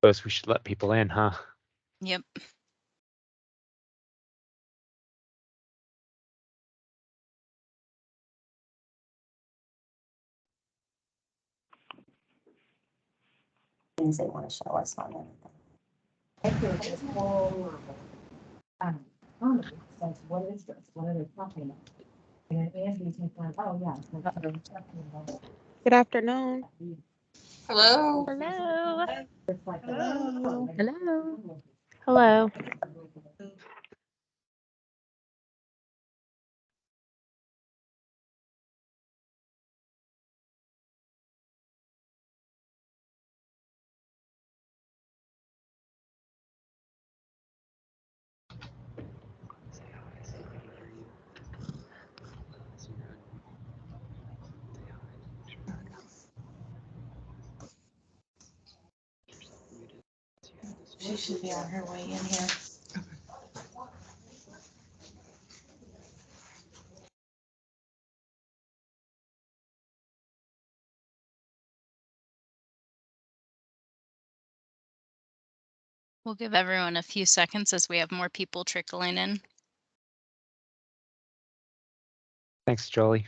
Suppose we should let people in, huh? Yep. Things they want to show us on anything. I feel this whole comedy says, what is this? What are they talking about? And Anthony takes on, oh yeah. Good afternoon. Hello. Hello. It's like, Hello. Hello. Hello. She should be on her way in here. We'll give everyone a few seconds as we have more people trickling in. Thanks, Jolie.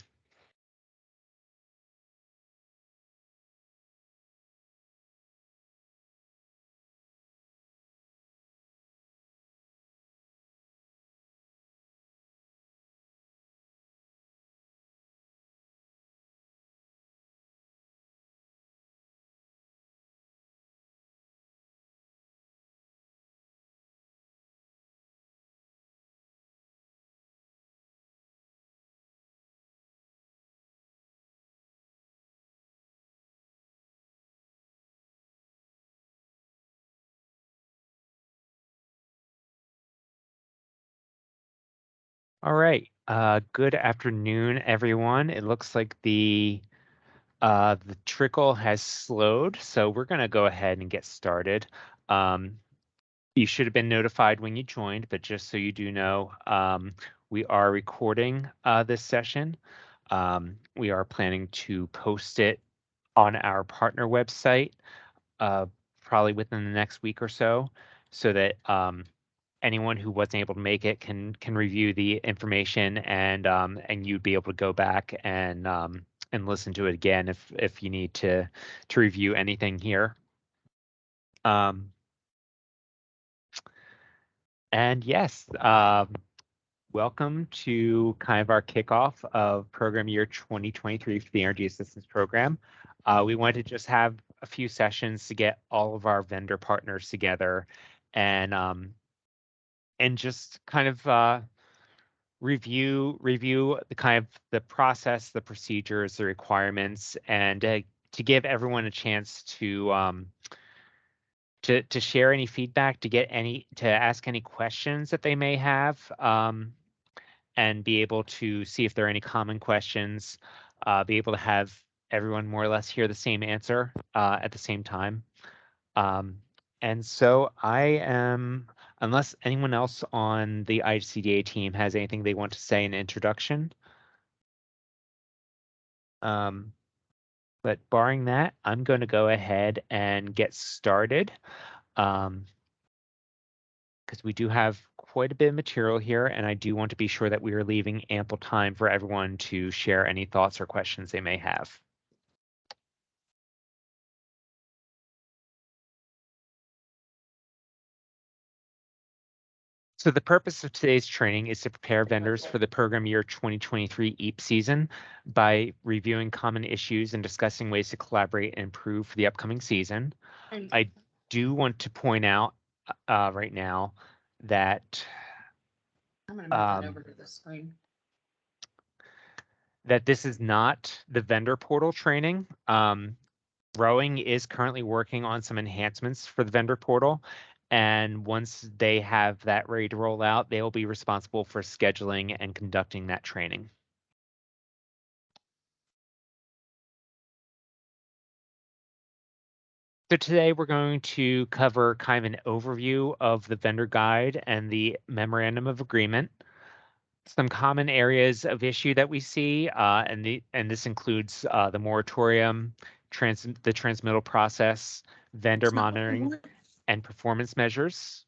All right. Good afternoon, everyone. It looks like the trickle has slowed, so we're going to go ahead and get started. You should have been notified when you joined, but just so you do know, we are recording this session. We are planning to post it on our partner website probably within the next week or so that anyone who wasn't able to make it can review the information and you'd be able to go back and listen to it again if you need to review anything here. And yes, welcome to kind of our kickoff of program year 2023 for the Energy Assistance Program. We wanted to just have a few sessions to get all of our vendor partners together and just kind of review the kind of the process, the procedures, the requirements, and to give everyone a chance to share any feedback, to ask any questions that they may have, and be able to see if there are any common questions, be able to have everyone more or less hear the same answer at the same time. And so I am, unless anyone else on the ICDA team has anything they want to say in introduction. But barring that, I'm going to go ahead and get started because we do have quite a bit of material here, and I do want to be sure that we are leaving ample time for everyone to share any thoughts or questions they may have. So the purpose of today's training is to prepare vendors for the program year 2023 EAP season by reviewing common issues and discussing ways to collaborate and improve for the upcoming season. I do want to point out right now that I'm gonna move that over to the screen. that this is not the vendor portal training. Rowing is currently working on some enhancements for the vendor portal. And once they have that ready to roll out, they will be responsible for scheduling and conducting that training. So today we're going to cover kind of an overview of the vendor guide and the memorandum of agreement, some common areas of issue that we see, and this includes the moratorium, the transmittal process, vendor monitoring. and performance measures,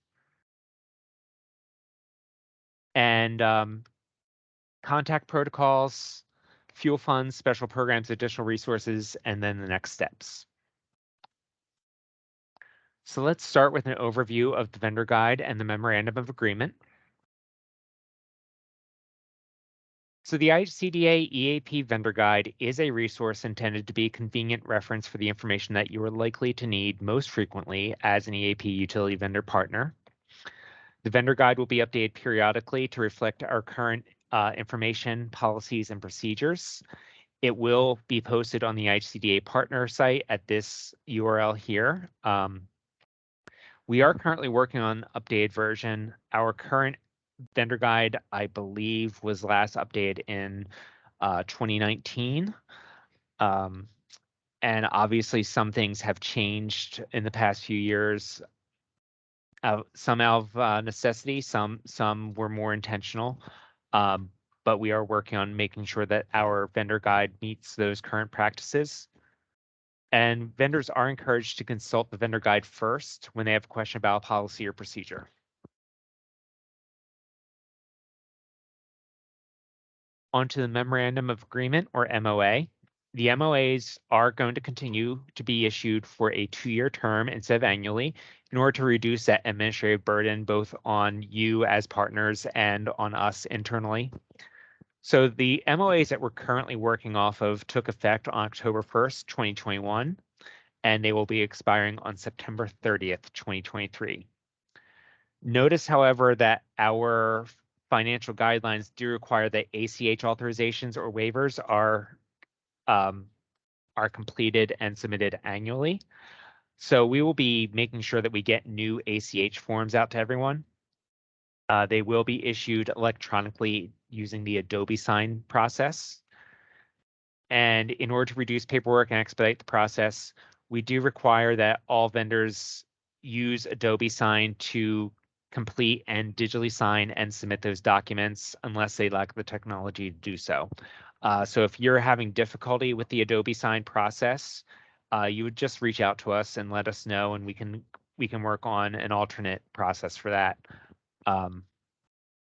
and contact protocols, fuel funds, special programs, additional resources, and then the next steps. So let's start with an overview of the vendor guide and the memorandum of agreement. So the ICDA EAP vendor guide is a resource intended to be a convenient reference for the information that you are likely to need most frequently as an EAP utility vendor partner. The vendor guide will be updated periodically to reflect our current information, policies, and procedures. It will be posted on the ICDA partner site at this URL here. We are currently working on updated version. Our current vendor guide, I believe, was last updated in 2019. And obviously some things have changed in the past few years. Some out of necessity, some were more intentional. But we are working on making sure that our vendor guide meets those current practices. And vendors are encouraged to consult the vendor guide first when they have a question about a policy or procedure. Onto the Memorandum of Agreement, or MOA. The MOAs are going to continue to be issued for a 2-year term instead of annually in order to reduce that administrative burden both on you as partners and on us internally. So the MOAs that we're currently working off of took effect on October 1st, 2021, and they will be expiring on September 30th, 2023. Notice, however, that our financial guidelines do require that ACH authorizations or waivers are completed and submitted annually. So we will be making sure that we get new ACH forms out to everyone. They will be issued electronically using the Adobe Sign process. And in order to reduce paperwork and expedite the process, we do require that all vendors use Adobe Sign to complete and digitally sign and submit those documents unless they lack the technology to do so. So if you're having difficulty with the Adobe Sign process, you would just reach out to us and let us know, and we can work on an alternate process for that.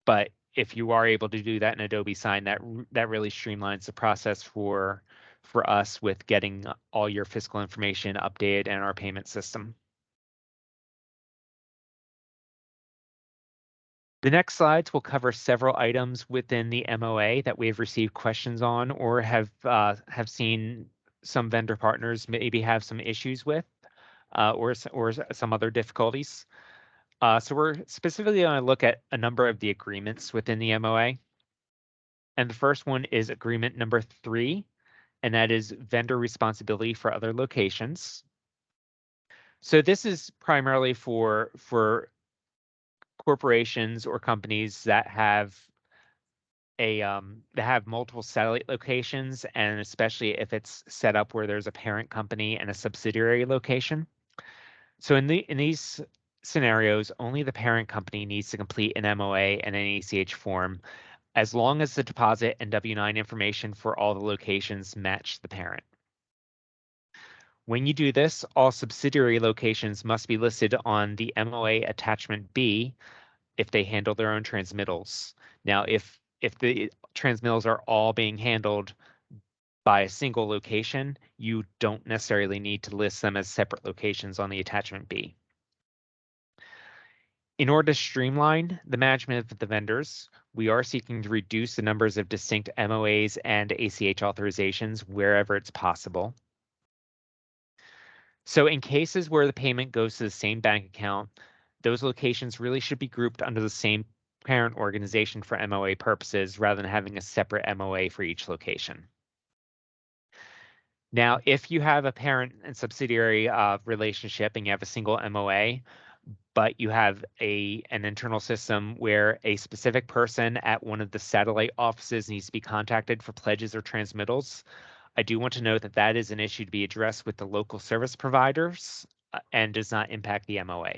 But if you are able to do that in Adobe Sign, that really streamlines the process for us with getting all your fiscal information updated in our payment system. The next slides will cover several items within the MOA that we have received questions on or have seen some vendor partners maybe have some issues with or some other difficulties. So we're specifically going to look at a number of the agreements within the MOA. And the first one is agreement number 3, and that is vendor responsibility for other locations. So this is primarily for corporations or companies that have multiple satellite locations, and especially if it's set up where there's a parent company and a subsidiary location. So in these scenarios, only the parent company needs to complete an MOA and an ACH form, as long as the deposit and W-9 information for all the locations match the parent. When you do this, all subsidiary locations must be listed on the MOA Attachment B if they handle their own transmittals. Now, if the transmittals are all being handled by a single location, you don't necessarily need to list them as separate locations on the Attachment B. In order to streamline the management of the vendors, we are seeking to reduce the numbers of distinct MOAs and ACH authorizations wherever it's possible. So in cases where the payment goes to the same bank account, those locations really should be grouped under the same parent organization for MOA purposes rather than having a separate MOA for each location. Now, if you have a parent and subsidiary relationship and you have a single MOA, but you have an internal system where a specific person at one of the satellite offices needs to be contacted for pledges or transmittals, I do want to note that that is an issue to be addressed with the local service providers and does not impact the MOA.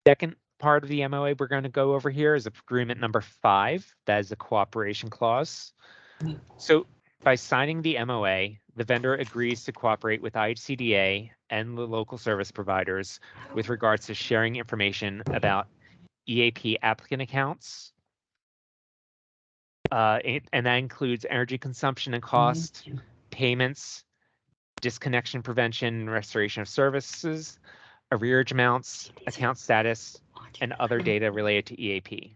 Second part of the MOA we're going to go over here is agreement number 5. That is the cooperation clause. So By signing the MOA, the vendor agrees to cooperate with IHCDA and the local service providers with regards to sharing information about EAP applicant accounts. And that includes energy consumption and cost, payments, disconnection prevention and restoration of services, arrearage amounts, account status, and other data related to EAP.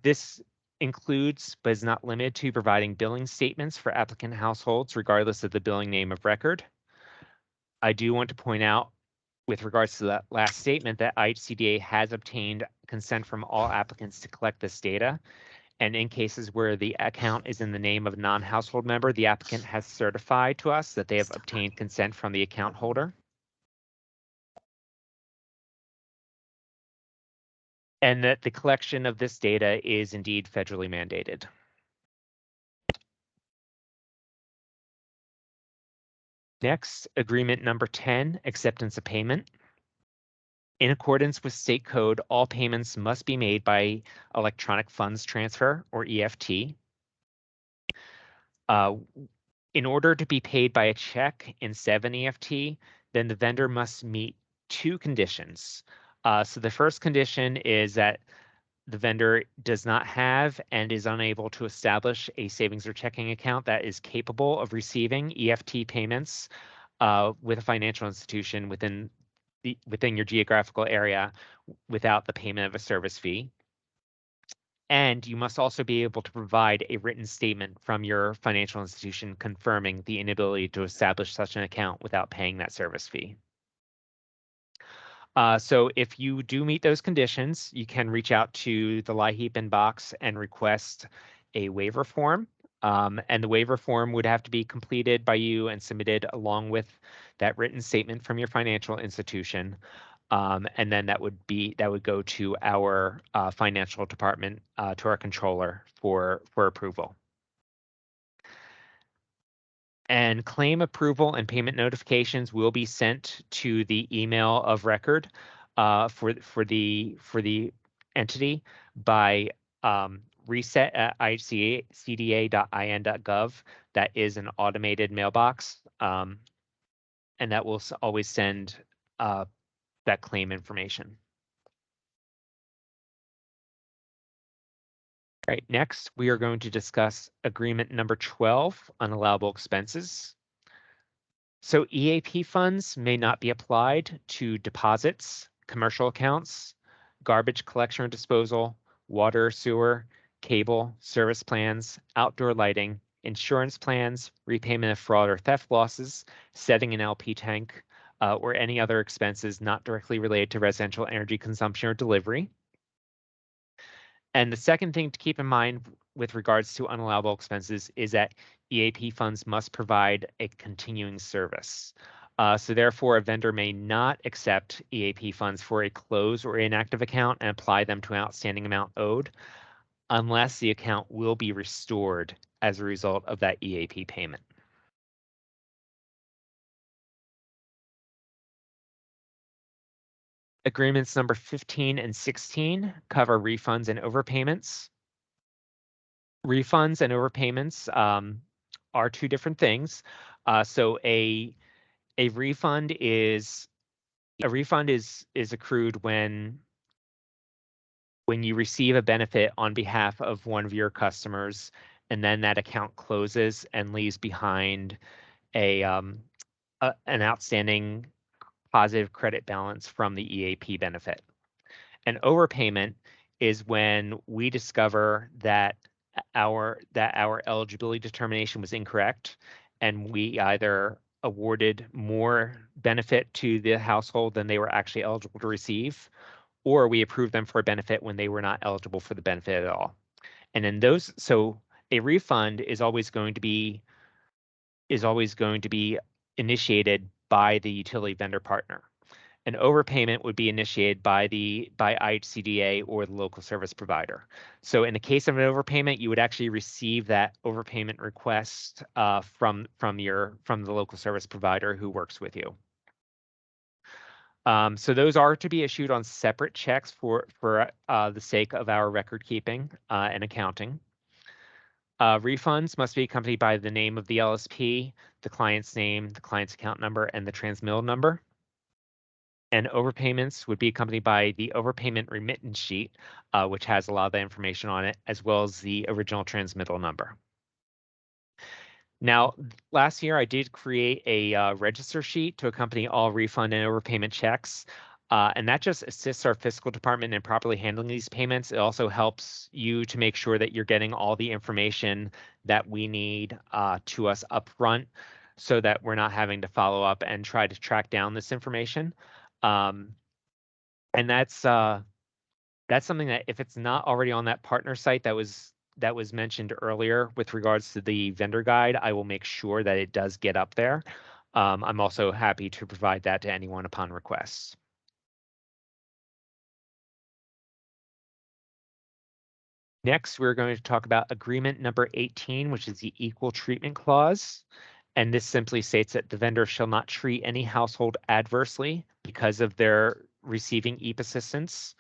This includes, but is not limited to, providing billing statements for applicant households, regardless of the billing name of record. I do want to point out, with regards to that last statement, that IHCDA has obtained consent from all applicants to collect this data. And in cases where the account is in the name of a non-household member, the applicant has certified to us that they have obtained consent from the account holder. And that the collection of this data is indeed federally mandated. Next, agreement number 10, acceptance of payment. In accordance with state code, all payments must be made by electronic funds transfer, or EFT. In order to be paid by a check instead of an EFT, then the vendor must meet two conditions. So the first condition is that the vendor does not have and is unable to establish a savings or checking account that is capable of receiving EFT payments with a financial institution within your geographical area without the payment of a service fee. And you must also be able to provide a written statement from your financial institution confirming the inability to establish such an account without paying that service fee. So if you do meet those conditions, you can reach out to the LIHEAP inbox and request a waiver form. And the waiver form would have to be completed by you and submitted along with that written statement from your financial institution. And then that would go to our financial department, to our controller for approval. And claim approval and payment notifications will be sent to the email of record for the entity by reset at ihcda.in.gov. That is an automated mailbox, and that will always send that claim information. All right, next we are going to discuss agreement number 12, unallowable expenses. So EAP funds may not be applied to deposits, commercial accounts, garbage collection or disposal, water, sewer, cable, service plans, outdoor lighting, insurance plans, repayment of fraud or theft losses, setting an LP tank, or any other expenses not directly related to residential energy consumption or delivery. And the second thing to keep in mind with regards to unallowable expenses is that EAP funds must provide a continuing service. So therefore, a vendor may not accept EAP funds for a closed or inactive account and apply them to an outstanding amount owed unless the account will be restored as a result of that EAP payment. Agreements number 15 and 16 cover refunds and overpayments. Refunds and overpayments are two different things. So a refund is accrued when you receive a benefit on behalf of one of your customers, and then that account closes and leaves behind an outstanding positive credit balance from the EAP benefit. An overpayment is when we discover that our eligibility determination was incorrect, and we either awarded more benefit to the household than they were actually eligible to receive, or we approved them for a benefit when they were not eligible for the benefit at all. And in those, so a refund is always going to be initiated by the utility vendor partner. An overpayment would be initiated by IHCDA or the local service provider. So in the case of an overpayment, you would actually receive that overpayment request from the local service provider who works with you. So those are to be issued on separate checks for the sake of our record keeping and accounting. Refunds must be accompanied by the name of the LSP, the client's name, the client's account number, and the transmittal number. And overpayments would be accompanied by the overpayment remittance sheet, which has a lot of the information on it, as well as the original transmittal number. Now, last year I did create a register sheet to accompany all refund and overpayment checks. And that just assists our fiscal department in properly handling these payments. It also helps you to make sure that you're getting all the information that we need to us upfront so that we're not having to follow up and try to track down this information. And that's something that if it's not already on that partner site that was mentioned earlier with regards to the vendor guide, I will make sure that it does get up there. I'm also happy to provide that to anyone upon request. Next, we're going to talk about agreement number 18, which is the equal treatment clause. And this simply states that the vendor shall not treat any household adversely because of their receiving EAP assistance.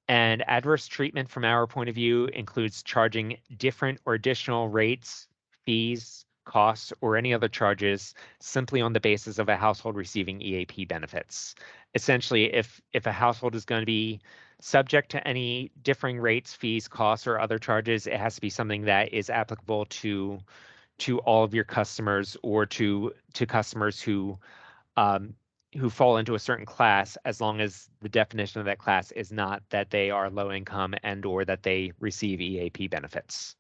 And adverse treatment from our point of view includes charging different or additional rates, fees, costs, or any other charges simply on the basis of a household receiving EAP benefits. Essentially, if a household is going to be subject to any differing rates, fees, costs, or other charges, it has to be something that is applicable to all of your customers or to customers um, who fall into a certain class, as long as the definition of that class is not that they are low income and or that they receive EAP benefits.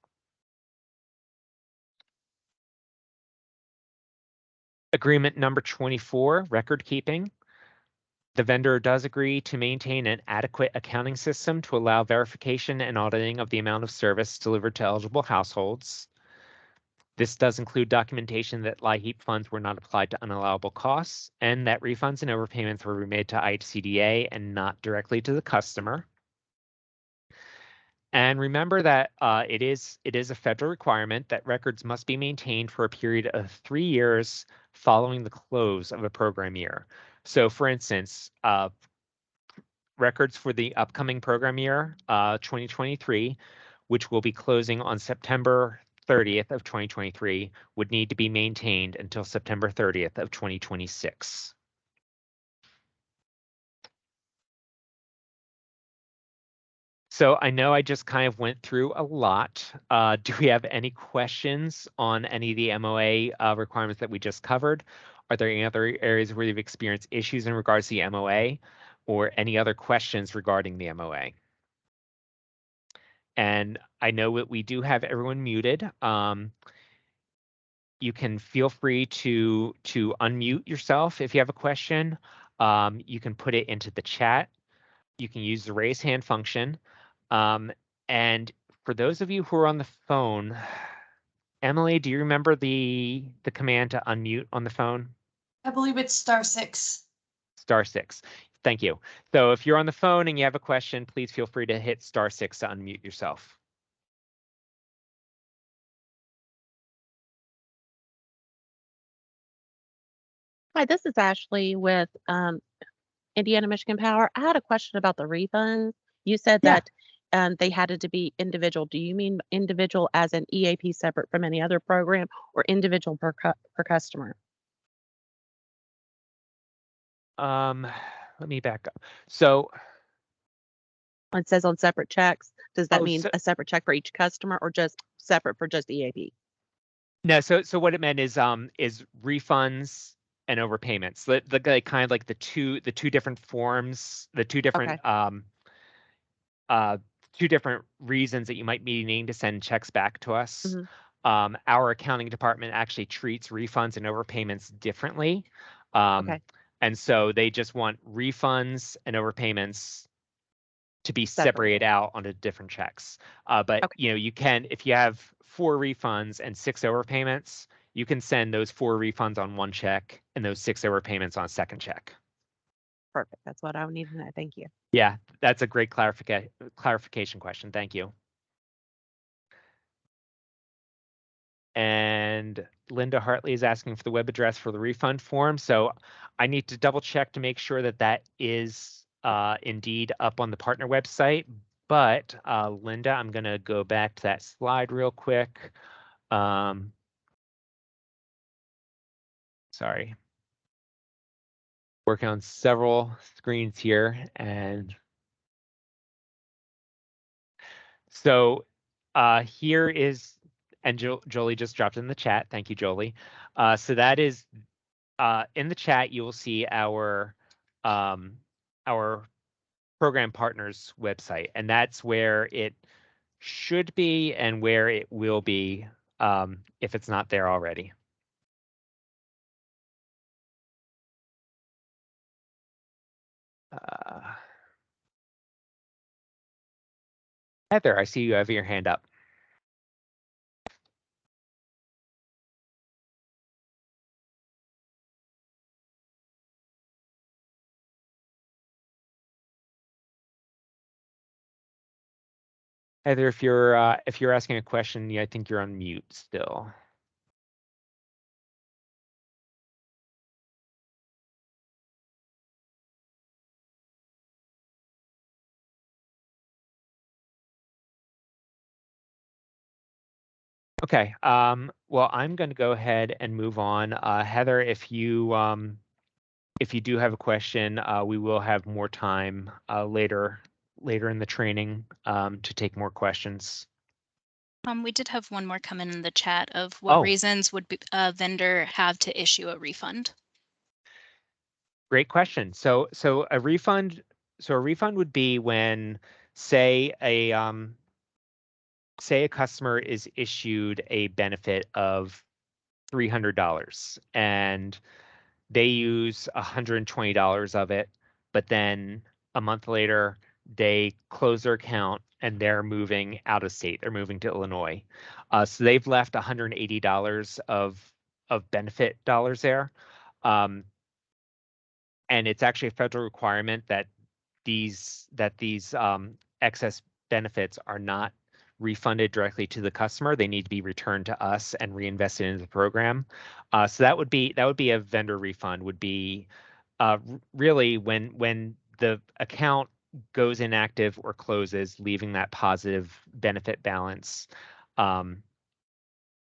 Agreement number 24, record keeping. The vendor does agree to maintain an adequate accounting system to allow verification and auditing of the amount of service delivered to eligible households. This does include documentation that LIHEAP funds were not applied to unallowable costs and that refunds and overpayments were remade to IHCDA and not directly to the customer. And remember that it is a federal requirement that records must be maintained for a period of 3 years following the close of a program year. So for instance, records for the upcoming program year, 2023, which will be closing on September 30th of 2023, would need to be maintained until September 30th of 2026. So I know I just kind of went through a lot. Do we have any questions on any of the MOA requirements that we just covered? Are there any other areas where you've experienced issues in regards to the MOA or any other questions regarding the MOA? And I know that we do have everyone muted. You can feel free to unmute yourself if you have a question. You can put it into the chat. You can use the raise hand function. And for those of you who are on the phone, Emily, do you remember the command to unmute on the phone? I believe it's *6. *6. Thank you. So if you're on the phone and you have a question, please feel free to hit *6 to unmute yourself. Hi, this is Ashley with Indiana Michigan Power. I had a question about the refunds. You said Yeah. that they had to be individual. Do you mean individual as an EAP separate from any other program or individual per customer? Let me back up. So It says on separate checks. Does that Oh, mean so- a separate check for each customer or just separate for just EAP? no, so what it meant is refunds and overpayments. The kind of like the two different forms, the two different Okay. two different reasons that you might be needing to send checks back to us. Mhm. Our accounting department actually treats refunds and overpayments differently. Okay. And so they just want refunds and overpayments to be separated Separated. out onto different checks. But Okay. you know, you can, if you have 4 refunds and 6 overpayments, you can send those 4 refunds on one check and those 6 overpayments on a second check. Perfect. That's what I would need to know. Thank you. Yeah, that's a great clarification question. Thank you. And Linda Hartley is asking for the web address for the refund form. So I need to double check to make sure that that is indeed up on the partner website. But Linda, I'm going to go back to that slide real quick. Sorry. Working on several screens here. And so here is, and Jolie just dropped in the chat. Thank you, Jolie. So that is in the chat, you will see our program partners website, and that's where it should be and where it will be if it's not there already. Heather, I see you have your hand up. Heather, if you're asking a question, yeah, I think you're on mute still. Okay, well, I'm going to go ahead and move on. Heather, if you do have a question, we will have more time later in the training to take more questions. We did have one more come in the chat of what Oh. reasons would a vendor have to issue a refund? Great question. So a refund would be when, say a customer is issued a benefit of $300 and they use $120 of it, but then a month later they close their account and they're moving out of state. They're moving to Illinois. So they've left $180 of benefit dollars there. And it's actually a federal requirement that these excess benefits are not refunded directly to the customer. They need to be returned to us and reinvested into the program. So that would be a vendor refund. Would be really when the account goes inactive or closes, leaving that positive benefit balance. And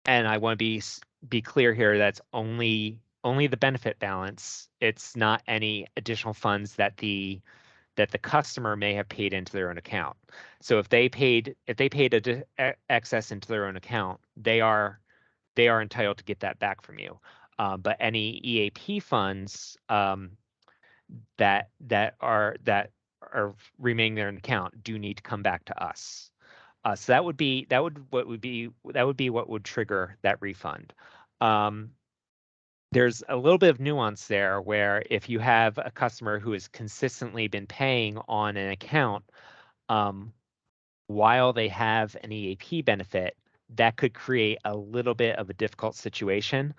I want to be clear here. That's only the benefit balance. It's not any additional funds that the customer may have paid into their own account. So if they paid excess into their own account, they are entitled to get that back from you. But any EAP funds that are remaining there in the account do need to come back to us. So that would be what would trigger that refund. There's a little bit of nuance there where if you have a customer who has consistently been paying on an account while they have an EAP benefit, that could create a little bit of a difficult situation.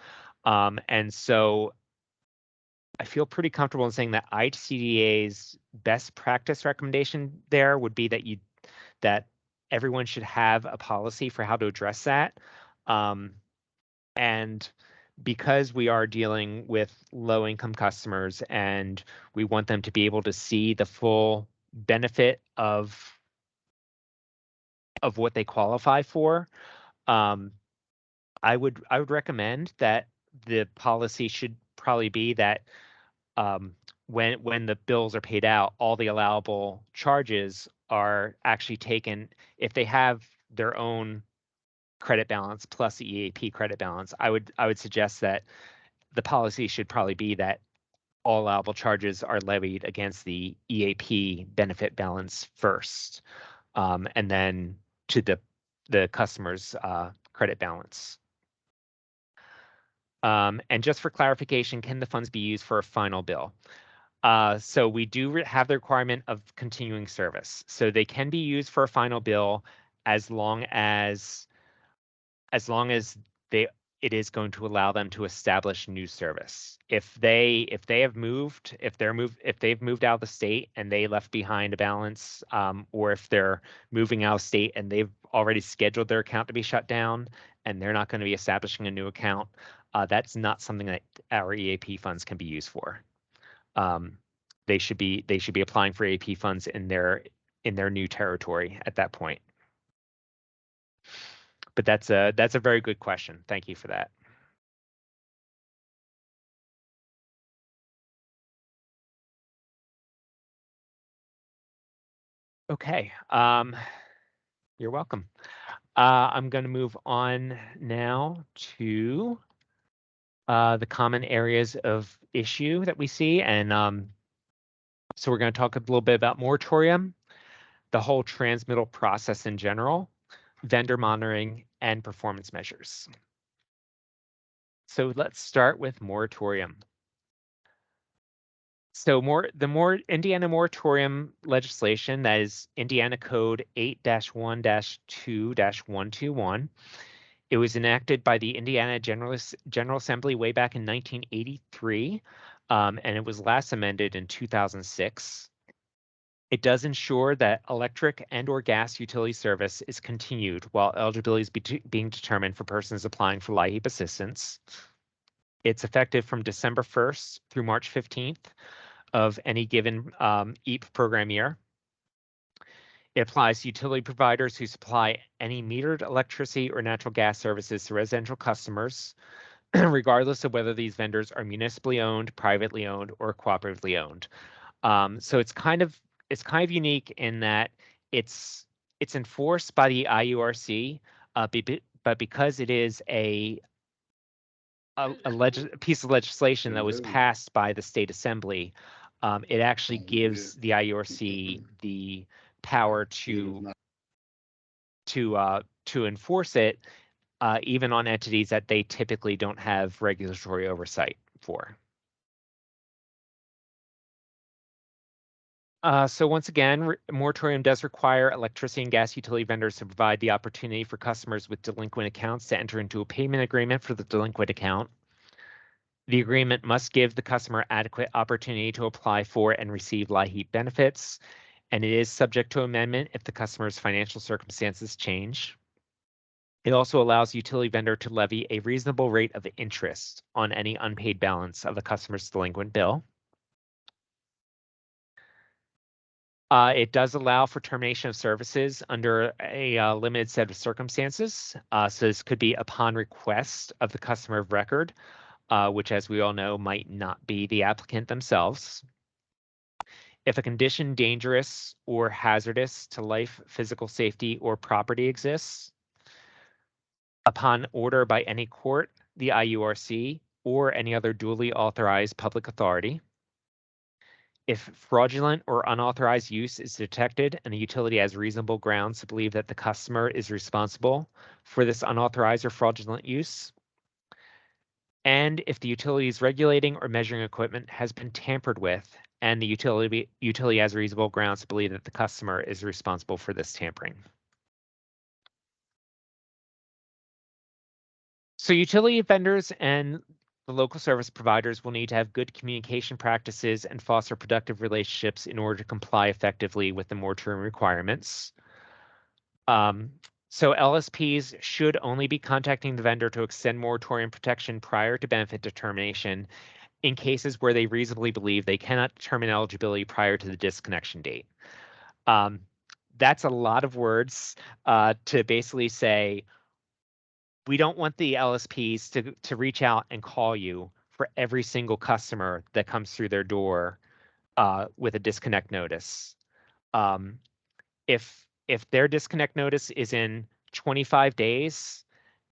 And so I feel pretty comfortable in saying that ICDA's best practice recommendation there would be that everyone should have a policy for how to address that. And because we are dealing with low income customers and we want them to be able to see the full benefit of what they qualify for, I would recommend that the policy should probably be that when the bills are paid out, all the allowable charges are actually taken if they have their own credit balance plus the EAP credit balance. I would suggest that the policy should probably be that all allowable charges are levied against the EAP benefit balance first, and then to the customer's credit balance. And just for clarification, can the funds be used for a final bill? So we do have the requirement of continuing service. So they can be used for a final bill as long as it is going to allow them to establish new service. If they've moved out of the state and they left behind a balance, or if they're moving out of state and they've already scheduled their account to be shut down and they're not going to be establishing a new account, that's not something that our EAP funds can be used for. They should be applying for EAP funds in their in their new territory at that point. But that's a very good question. Thank you for that. Okay, you're welcome. I'm going to move on now to the common areas of issue that we see. And so we're going to talk a little bit about moratorium, the whole transmittal process in general, vendor monitoring, and performance measures. So let's start with moratorium. So the Indiana moratorium legislation, that is Indiana Code 8-1-2-121. It was enacted by the Indiana General Assembly way back in 1983, and it was last amended in 2006. It does ensure that electric and/or gas utility service is continued while eligibility is being determined for persons applying for LIHEAP assistance. It's effective from December 1st through March 15th of any given EAP program year. It applies to utility providers who supply any metered electricity or natural gas services to residential customers, regardless of whether these vendors are municipally owned, privately owned, or cooperatively owned. So it's kind of unique in that it's enforced by the IURC, but because it is a piece of legislation that was passed by the state assembly, it actually gives the IURC the power to enforce it, even on entities that they typically don't have regulatory oversight for. So once again, moratorium does require electricity and gas utility vendors to provide the opportunity for customers with delinquent accounts to enter into a payment agreement for the delinquent account. The agreement must give the customer adequate opportunity to apply for and receive LIHEAP benefits, and it is subject to amendment if the customer's financial circumstances change. It also allows utility vendor to levy a reasonable rate of interest on any unpaid balance of the customer's delinquent bill. It does allow for termination of services under a limited set of circumstances. So this could be upon request of the customer of record, which, as we all know, might not be the applicant themselves. If a condition dangerous or hazardous to life, physical safety, or property exists, upon order by any court, the IURC, or any other duly authorized public authority. If fraudulent or unauthorized use is detected and the utility has reasonable grounds to believe that the customer is responsible for this unauthorized or fraudulent use. And if the utility's regulating or measuring equipment has been tampered with and the utility has reasonable grounds to believe that the customer is responsible for this tampering. So utility vendors and the local service providers will need to have good communication practices and foster productive relationships in order to comply effectively with the moratorium requirements. So LSPs should only be contacting the vendor to extend moratorium protection prior to benefit determination in cases where they reasonably believe they cannot determine eligibility prior to the disconnection date. That's a lot of words to basically say, we don't want the LSPs to reach out and call you for every single customer that comes through their door with a disconnect notice. If their disconnect notice is in 25 days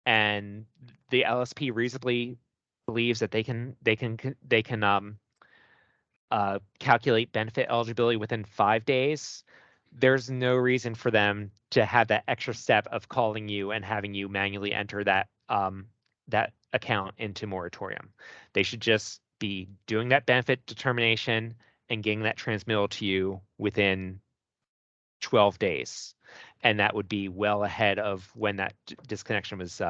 and the LSP reasonably believes that they can calculate benefit eligibility within 5 days, there's no reason for them to have that extra step of calling you and having you manually enter that account into moratorium. They should just be doing that benefit determination and getting that transmittal to you within 12 days. And that would be well ahead of when that disconnection was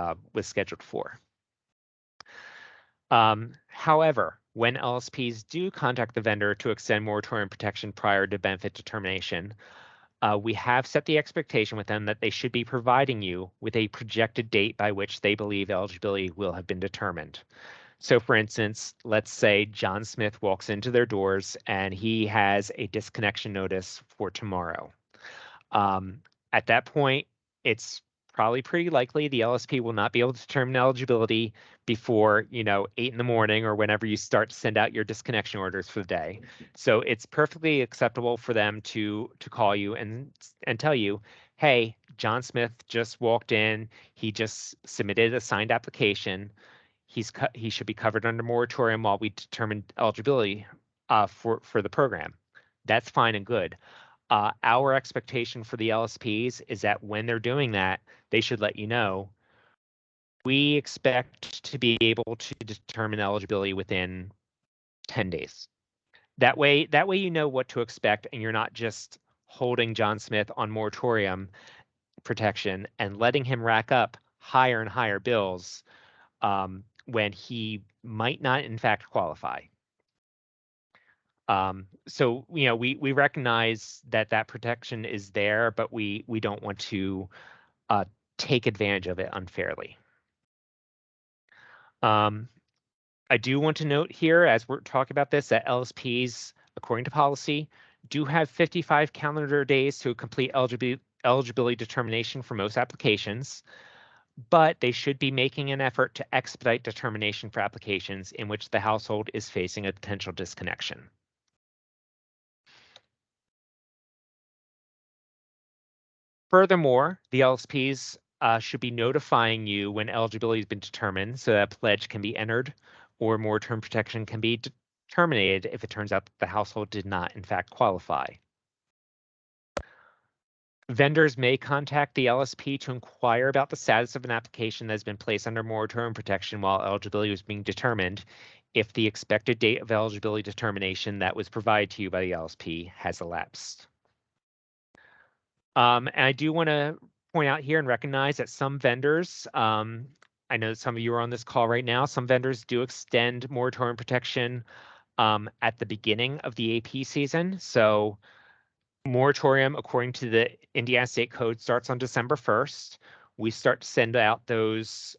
scheduled for. However, when LSPs do contact the vendor to extend moratorium protection prior to benefit determination, we have set the expectation with them that they should be providing you with a projected date by which they believe eligibility will have been determined. So for instance, let's say John Smith walks into their doors and he has a disconnection notice for tomorrow. At that point, it's probably pretty likely the LSP will not be able to determine eligibility before 8 in the morning or whenever you start to send out your disconnection orders for the day. So it's perfectly acceptable for them to call you and tell you, hey, John Smith just walked in. He just submitted a signed application. He should be covered under moratorium while we determine eligibility for the program. That's fine and good. Our expectation for the LSPs is that when they're doing that, they should let you know. We expect to be able to determine eligibility within 10 days. That way you know what to expect and you're not just holding John Smith on moratorium protection and letting him rack up higher and higher bills when he might not in fact qualify. So we recognize that protection is there, but we don't want to take advantage of it unfairly. I do want to note here, as we're talking about this, that LSPs, according to policy, do have 55 calendar days to complete eligibility determination for most applications, but they should be making an effort to expedite determination for applications in which the household is facing a potential disconnection. Furthermore, the LSPs should be notifying you when eligibility has been determined so that a pledge can be entered or moratorium protection can be terminated if it turns out that the household did not in fact qualify. Vendors may contact the LSP to inquire about the status of an application that has been placed under moratorium protection while eligibility was being determined if the expected date of eligibility determination that was provided to you by the LSP has elapsed. And I do want to point out here and recognize that some vendors, I know that some of you are on this call right now, some vendors do extend moratorium protection at the beginning of the EAP season. So moratorium, according to the Indiana State Code, starts on December 1st. We start to send out those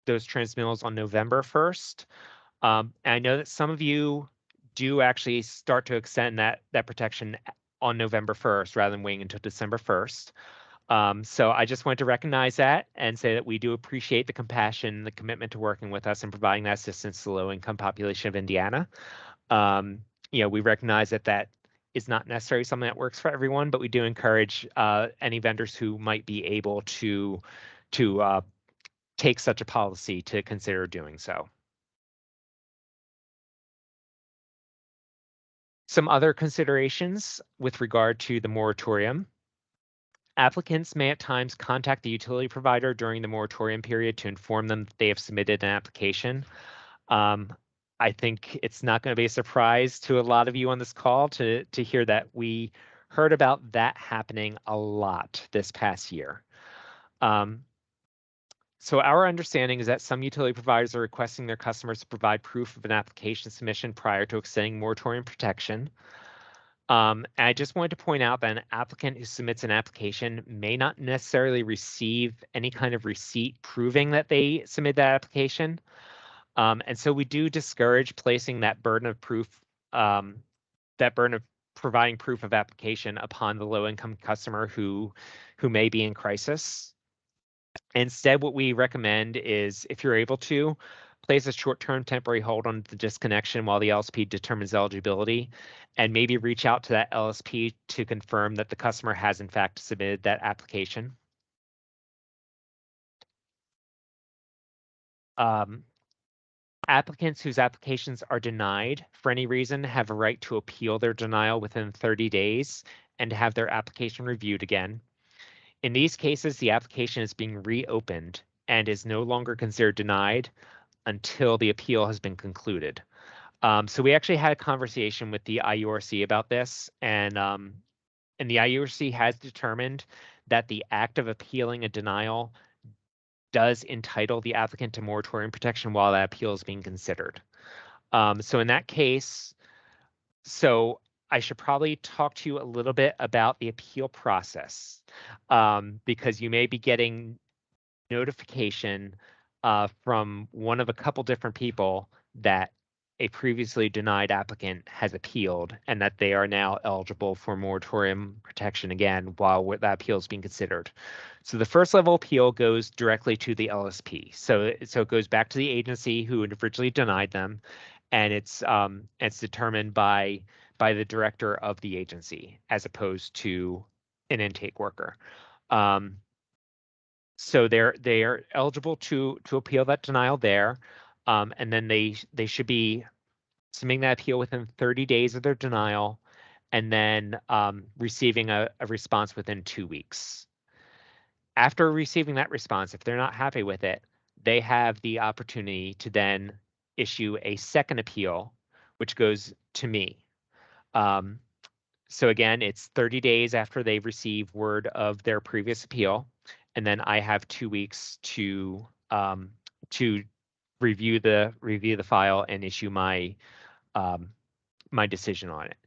transmittals on November 1st. And I know that some of you do actually start to extend that protection on November 1st rather than waiting until December 1st. So I just wanted to recognize that and say that we do appreciate the compassion, the commitment to working with us and providing that assistance to the low-income population of Indiana. We recognize that is not necessarily something that works for everyone, but we do encourage any vendors who might be able to take such a policy to consider doing so. Some other considerations with regard to the moratorium. Applicants may at times contact the utility provider during the moratorium period to inform them that they have submitted an application. I think it's not going to be a surprise to a lot of you on this call to hear that we heard about that happening a lot this past year. So our understanding is that some utility providers are requesting their customers to provide proof of an application submission prior to extending moratorium protection. And I just wanted to point out that an applicant who submits an application may not necessarily receive any kind of receipt proving that they submitted that application. And so we do discourage placing that burden of proof, that burden of providing proof of application upon the low-income customer who may be in crisis. Instead, what we recommend is, if you're able to, place a short-term temporary hold on the disconnection while the LSP determines eligibility, and maybe reach out to that LSP to confirm that the customer has in fact submitted that application. Applicants whose applications are denied for any reason have a right to appeal their denial within 30 days and to have their application reviewed again. In these cases, the application is being reopened and is no longer considered denied until the appeal has been concluded. So we actually had a conversation with the IURC about this, and the IURC has determined that the act of appealing a denial does entitle the applicant to moratorium protection while that appeal is being considered. So in that case, I should probably talk to you a little bit about the appeal process, because you may be getting notification from one of a couple different people that a previously denied applicant has appealed and that they are now eligible for moratorium protection again while that appeal is being considered. So the first level appeal goes directly to the LSP. So it goes back to the agency who originally denied them, and it's determined by the director of the agency as opposed to an intake worker. So they are eligible to appeal that denial there, and then they should be submitting that appeal within 30 days of their denial, and then receiving a response within 2 weeks. After receiving that response, if they're not happy with it, they have the opportunity to then issue a second appeal, which goes to me. So again, it's 30 days after they receive word of their previous appeal, and then I have 2 weeks to review the file and issue my my decision on it.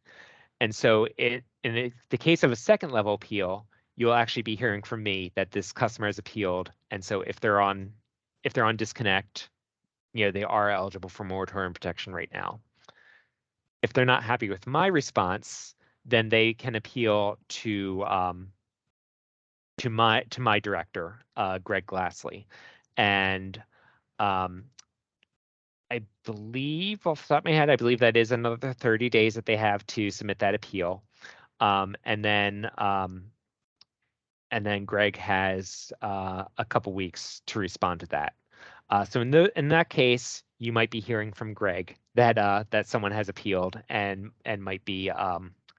And so in the case of a second level appeal, you'll actually be hearing from me that this customer has appealed. And so if they're on disconnect, they are eligible for moratorium protection right now. If they're not happy with my response, then they can appeal to my director, Greg Glassley. And I believe off the top of my head, I believe that is another 30 days that they have to submit that appeal. And then Greg has a couple weeks to respond to that. So in that case, you might be hearing from Greg that someone has appealed and might be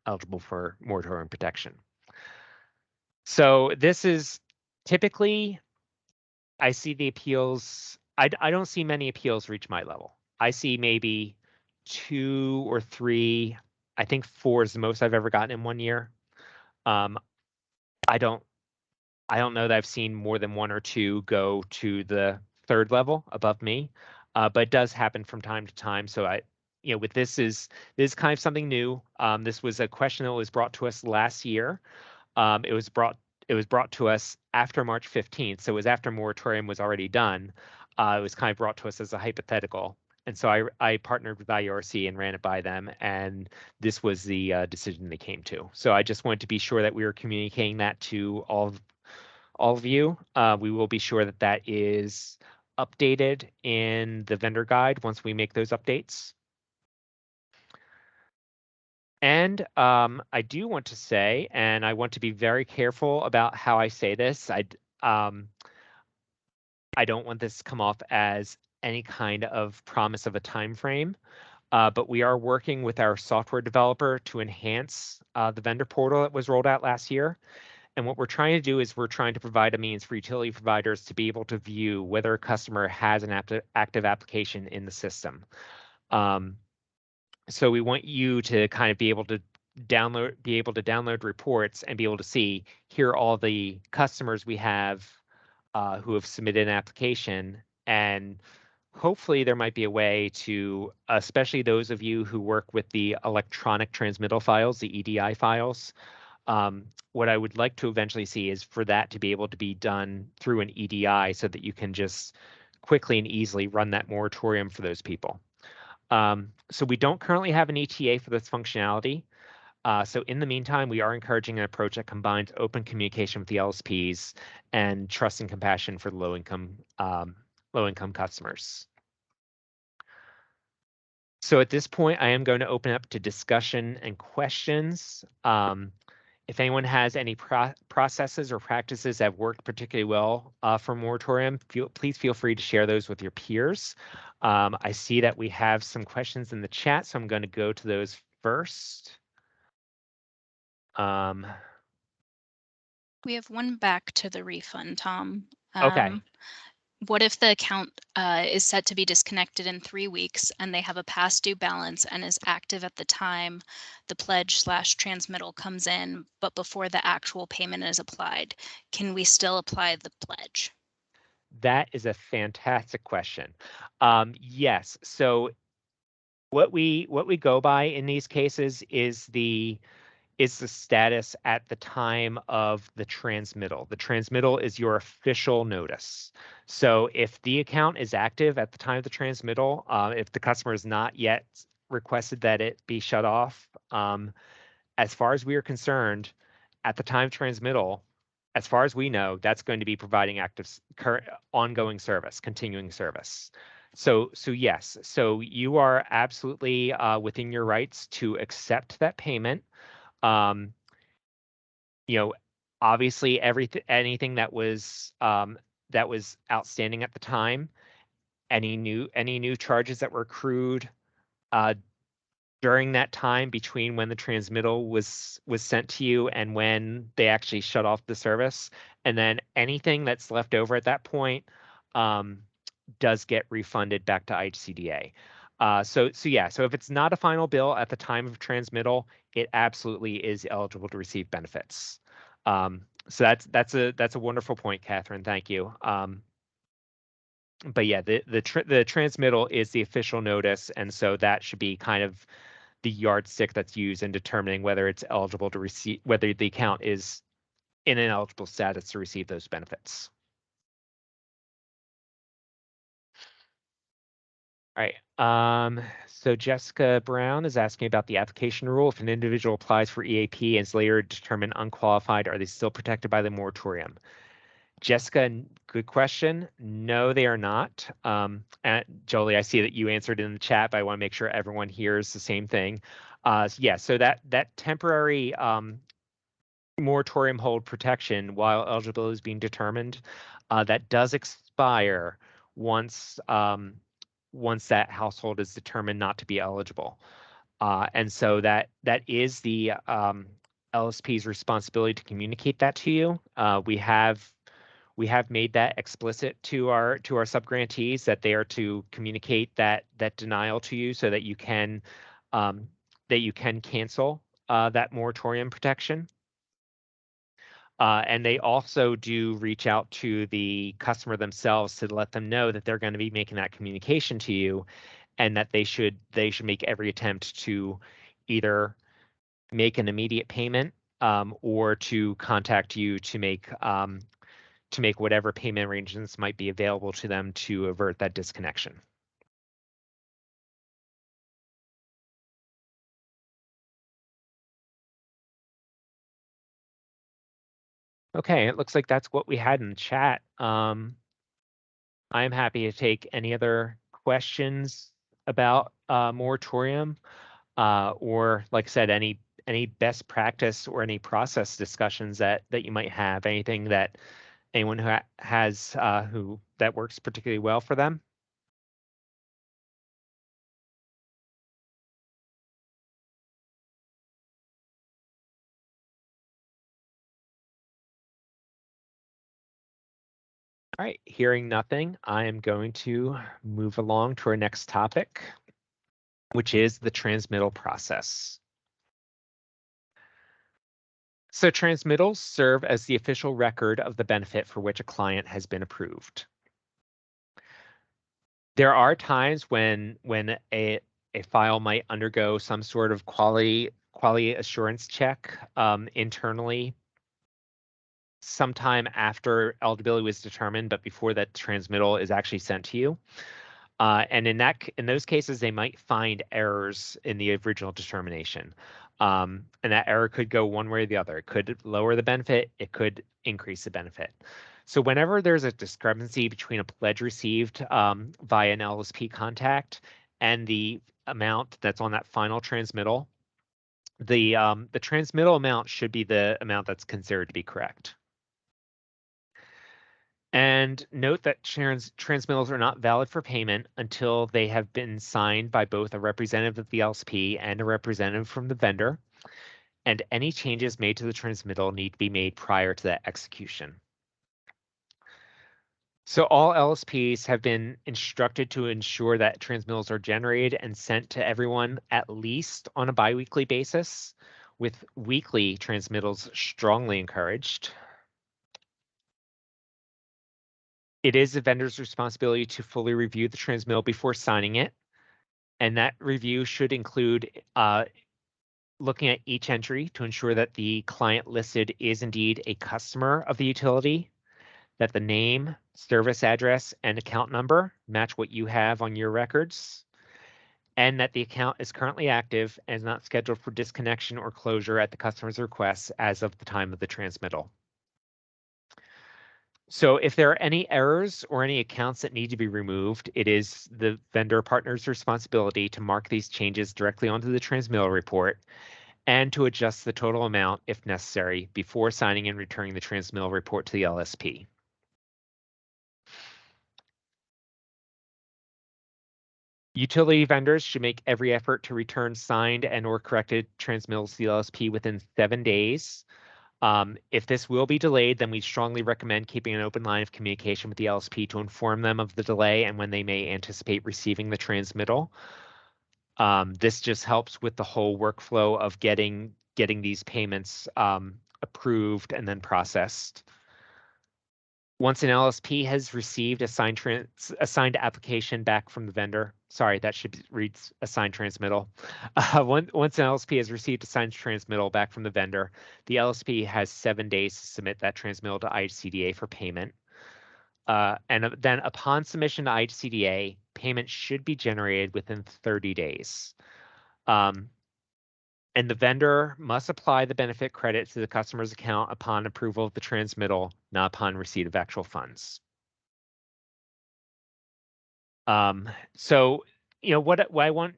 eligible for moratorium protection. So this is typically, I see the appeals. I don't see many appeals reach my level. I see maybe 2 or 3. I think 4 is the most I've ever gotten in 1 year. I don't know that I've seen more than 1 or 2 go to the third level above me, but it does happen from time to time. So with this is kind of something new. This was a question that was brought to us last year. It was brought to us after March 15th, so it was after moratorium was already done. It was kind of brought to us as a hypothetical. And so I partnered with IURC and ran it by them, and this was the decision they came to. So I just wanted to be sure that we were communicating that to all of you. We will be sure that that is updated in the vendor guide once we make those updates. And I do want to say, and I want to be very careful about how I say this. I don't want this to come off as any kind of promise of a time frame, but we are working with our software developer to enhance the vendor portal that was rolled out last year. And what we're trying to do is we're trying to provide a means for utility providers to be able to view whether a customer has an active application in the system. So we want you to kind of be able to download reports and be able to see, here are all the customers we have who have submitted an application. And hopefully there might be a way to, especially those of you who work with the electronic transmittal files, the EDI files, what I would like to eventually see is for that to be able to be done through an EDI so that you can just quickly and easily run that moratorium for those people. So we don't currently have an ETA for this functionality. So in the meantime, we are encouraging an approach that combines open communication with the LSPs and trust and compassion for low-income customers. So at this point, I am going to open up to discussion and questions. If anyone has any processes or practices that have worked particularly well for moratorium, please feel free to share those with your peers. I see that we have some questions in the chat, so I'm going to go to those first. We have one back to the refund, Tom. Okay. What if the account is set to be disconnected in 3 weeks and they have a past due balance and is active at the time the pledge/transmittal comes in, but before the actual payment is applied? Can we still apply the pledge? That is a fantastic question. Yes. So what we go by in these cases is is the status at the time of the transmittal. The transmittal is your official notice. So if the account is active at the time of the transmittal, if the customer has not yet requested that it be shut off, as far as we are concerned, at the time of transmittal, as far as we know, that's going to be providing active, current, ongoing service, continuing service. So yes, so you are absolutely within your rights to accept that payment. Um, you know, obviously anything that was outstanding at the time, any new charges that were accrued during that time between when the transmittal was sent to you and when they actually shut off the service, and then anything that's left over at that point does get refunded back to IHCDA. So yeah, so if it's not a final bill at the time of transmittal, it absolutely is eligible to receive benefits. So that's a wonderful point, Catherine. Thank you. But yeah, the transmittal is the official notice, and so that should be kind of the yardstick that's used in determining whether it's eligible to receive, whether the account is in an eligible status to receive those benefits. All right. So Jessica Brown is asking about the application rule. If an individual applies for EAP and is later determined unqualified, are they still protected by the moratorium? Jessica, good question. No, they are not. And Jolie, I see that you answered in the chat, but I want to make sure everyone hears the same thing. Yeah, so that temporary moratorium hold protection while eligibility is being determined, that does expire once once that household is determined not to be eligible. And so that is the LSP's responsibility to communicate that to you. We have made that explicit to our subgrantees that they are to communicate that denial to you so that you can cancel that moratorium protection. And they also do reach out to the customer themselves to let them know that they're going to be making that communication to you, and that they should make every attempt to either make an immediate payment or to contact you to make whatever payment arrangements might be available to them to avert that disconnection. Okay, it looks like that's what we had in the chat. I'm happy to take any other questions about moratorium, or like I said, any best practice or any process discussions that you might have. Anything that anyone who has who that works particularly well for them. All right, hearing nothing, I am going to move along to our next topic, which is the transmittal process. So transmittals serve as the official record of the benefit for which a client has been approved. There are times when a file might undergo some sort of quality assurance check internally sometime after eligibility was determined, but before that transmittal is actually sent to you. And in those cases, they might find errors in the original determination. And that error could go one way or the other. It could lower the benefit, it could increase the benefit. So whenever there's a discrepancy between a pledge received via an LSP contact and the amount that's on that final transmittal, the transmittal amount should be the amount that's considered to be correct. And note that transmittals are not valid for payment until they have been signed by both a representative of the LSP and a representative from the vendor. And any changes made to the transmittal need to be made prior to that execution. So all LSPs have been instructed to ensure that transmittals are generated and sent to everyone at least on a biweekly basis, with weekly transmittals strongly encouraged. It is the vendor's responsibility to fully review the transmittal before signing it, and that review should include looking at each entry to ensure that the client listed is indeed a customer of the utility, that the name, service address, and account number match what you have on your records, and that the account is currently active and is not scheduled for disconnection or closure at the customer's request as of the time of the transmittal. So if there are any errors or any accounts that need to be removed, it is the vendor partner's responsibility to mark these changes directly onto the transmittal report and to adjust the total amount if necessary before signing and returning the transmittal report to the LSP. Utility vendors should make every effort to return signed and or corrected transmittals to the LSP within 7 days. If this will be delayed, then we strongly recommend keeping an open line of communication with the LSP to inform them of the delay and when they may anticipate receiving the transmittal. This just helps with the whole workflow of getting these payments approved and then processed. Once an LSP has received a signed application back from the vendor, sorry, that should read assigned transmittal. Once an LSP has received a signed transmittal back from the vendor, the LSP has 7 days to submit that transmittal to IHCDA for payment. And then upon submission to IHCDA, payment should be generated within 30 days. And the vendor must apply the benefit credit to the customer's account upon approval of the transmittal, not upon receipt of actual funds. So, you know, what I want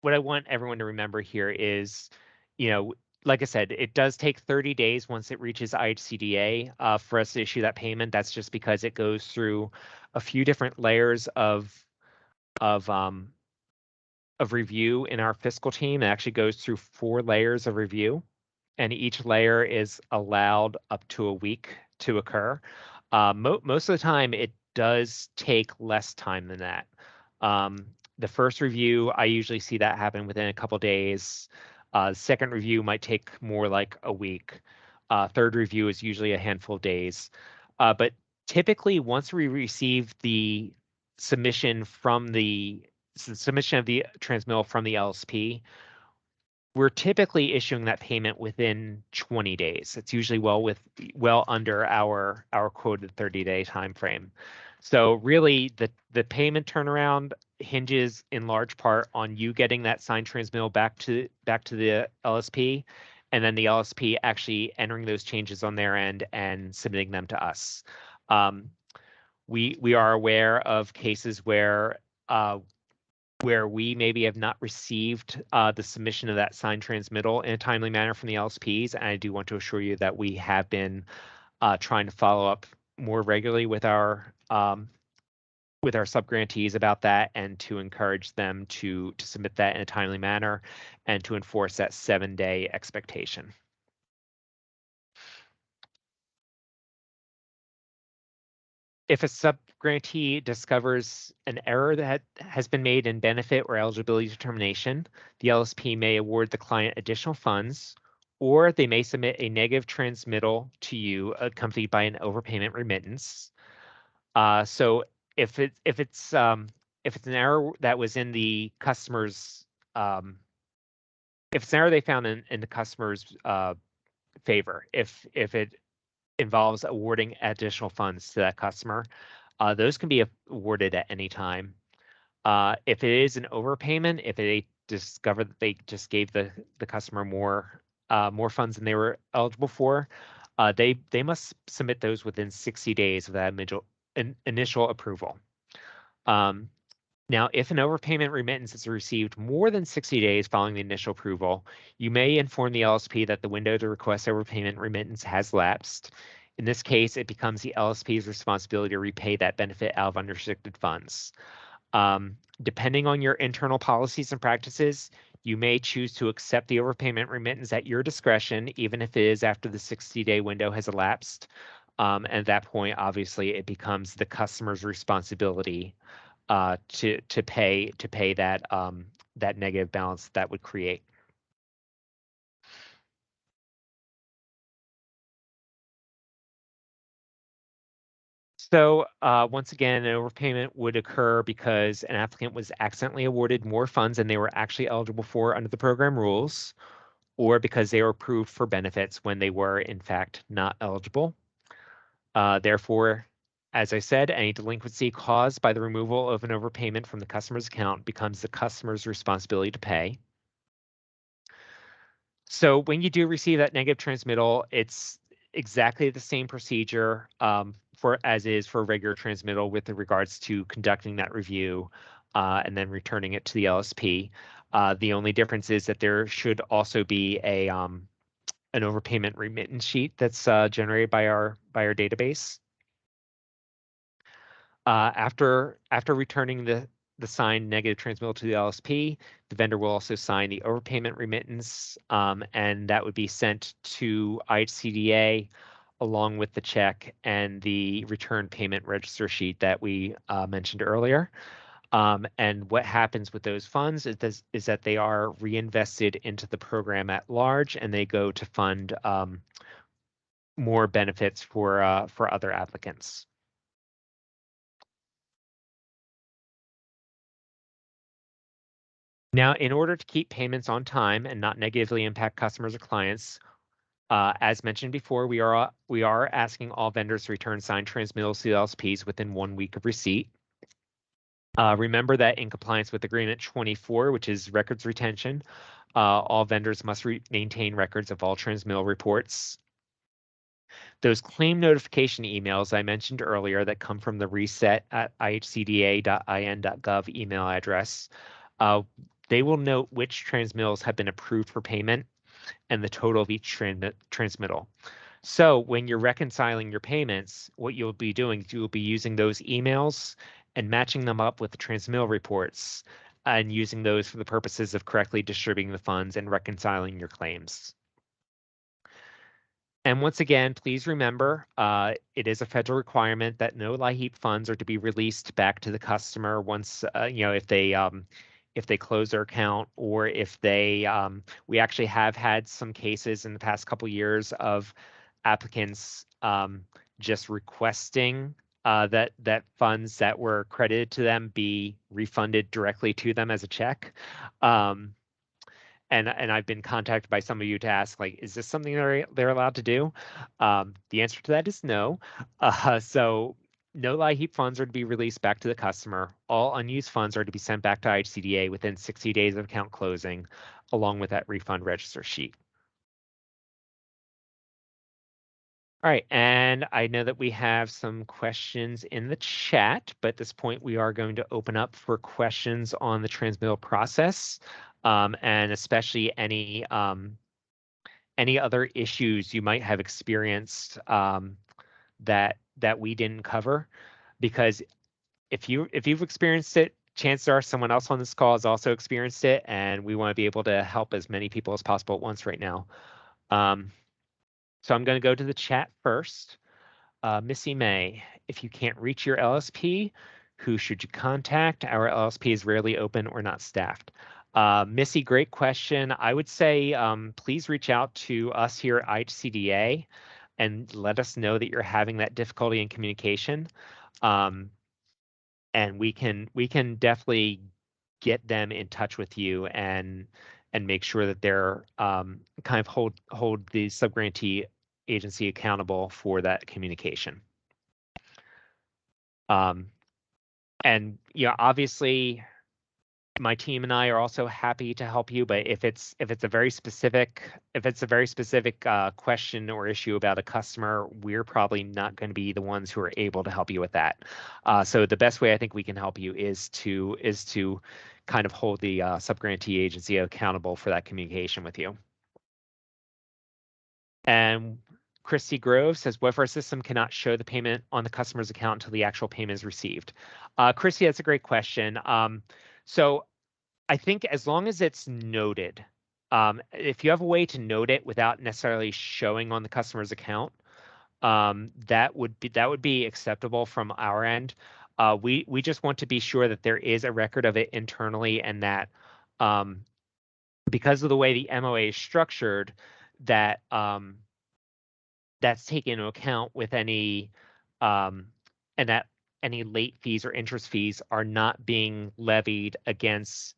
everyone to remember here is, you know, like I said, it does take 30 days once it reaches IHCDA for us to issue that payment. That's just because it goes through a few different layers of review in our fiscal team. It actually goes through 4 layers of review, and each layer is allowed up to a week to occur. Most of the time, it does take less time than that. The first review, I usually see that happen within a couple days. Second review might take more like a week. Third review is usually a handful of days. But typically, once we receive the submission of the transmittal from the LSP, we're typically issuing that payment within 20 days. It's usually well under our quoted 30-day time frame. So really, the payment turnaround hinges in large part on you getting that signed transmittal back to the LSP, and then the LSP actually entering those changes on their end and submitting them to us. We are aware of cases where we maybe have not received the submission of that signed transmittal in a timely manner from the LSPs. And I do want to assure you that we have been trying to follow up more regularly with our subgrantees about that, and to encourage them to submit that in a timely manner and to enforce that 7-day expectation. If a subgrantee discovers an error that has been made in benefit or eligibility determination, the LSP may award the client additional funds, or they may submit a negative transmittal to you accompanied by an overpayment remittance. So if it's an error that was in the customer's, if it's an error they found in the customer's favor, if it involves awarding additional funds to that customer, those can be awarded at any time. If it is an overpayment, if they discover that they just gave the customer more funds than they were eligible for, they must submit those within 60 days of that initial approval. Now, if an overpayment remittance is received more than 60 days following the initial approval, you may inform the LSP that the window to request overpayment remittance has lapsed. In this case, it becomes the LSP's responsibility to repay that benefit out of unrestricted funds. Depending on your internal policies and practices, you may choose to accept the overpayment remittance at your discretion, even if it is after the 60-day window has elapsed. And at that point, obviously, it becomes the customer's responsibility to pay that that negative balance that would create. So once again, an overpayment would occur because an applicant was accidentally awarded more funds than they were actually eligible for under the program rules, or because they were approved for benefits when they were in fact not eligible. Therefore, as I said, any delinquency caused by the removal of an overpayment from the customer's account becomes the customer's responsibility to pay. So when you do receive that negative transmittal, it's exactly the same procedure for as is for regular transmittal with regards to conducting that review and then returning it to the LSP. The only difference is that there should also be a an overpayment remittance sheet that's generated by our database. After returning the signed negative transmittal to the LSP, the vendor will also sign the overpayment remittance, and that would be sent to IHCDA along with the check and the return payment register sheet that we mentioned earlier. And what happens with those funds is that they are reinvested into the program at large, and they go to fund more benefits for other applicants. Now, in order to keep payments on time and not negatively impact customers or clients, as mentioned before, we are asking all vendors to return signed transmittals to the LSPs within 1 week of receipt. Remember that in compliance with Agreement 24, which is records retention, all vendors must maintain records of all transmittal reports. Those claim notification emails I mentioned earlier that come from the reset@ihcda.in.gov email address, they will note which transmittals have been approved for payment and the total of each transmittal. So when you're reconciling your payments, what you'll be doing is you'll be using those emails and matching them up with the transmittal reports and using those for the purposes of correctly distributing the funds and reconciling your claims. And once again, please remember, it is a federal requirement that no LIHEAP funds are to be released back to the customer once, if they close their account or if they, we actually have had some cases in the past couple years of applicants just requesting that funds that were credited to them be refunded directly to them as a check. And I've been contacted by some of you to ask, like, is this something they're allowed to do? The answer to that is no. So no LIHEAP funds are to be released back to the customer. All unused funds are to be sent back to IHCDA within 60 days of account closing, along with that refund register sheet. All right, and I know that we have some questions in the chat, but at this point we are going to open up for questions on the transmittal process, and especially any other issues you might have experienced that we didn't cover. Because if you've experienced it, chances are someone else on this call has also experienced it, and we want to be able to help as many people as possible at once right now. So I'm going to go to the chat first. Missy May, if you can't reach your LSP, who should you contact? Our LSP is rarely open or not staffed. Missy, great question. I would say please reach out to us here at IHCDA and let us know that you're having that difficulty in communication. And we can definitely get them in touch with you and make sure that they're kind of hold the subgrantee agency accountable for that communication. And obviously my team and I are also happy to help you, but if it's a very specific question or issue about a customer, we're probably not going to be the ones who are able to help you with that. So the best way I think we can help you is to kind of hold the subgrantee agency accountable for that communication with you. And Christy Grove says, what if our system cannot show the payment on the customer's account until the actual payment is received? Christy, that's a great question. So I think as long as it's noted, if you have a way to note it without necessarily showing on the customer's account, that would be acceptable from our end. We just want to be sure that there is a record of it internally, and that because of the way the MOA is structured, that that's taken into account with any that any late fees or interest fees are not being levied against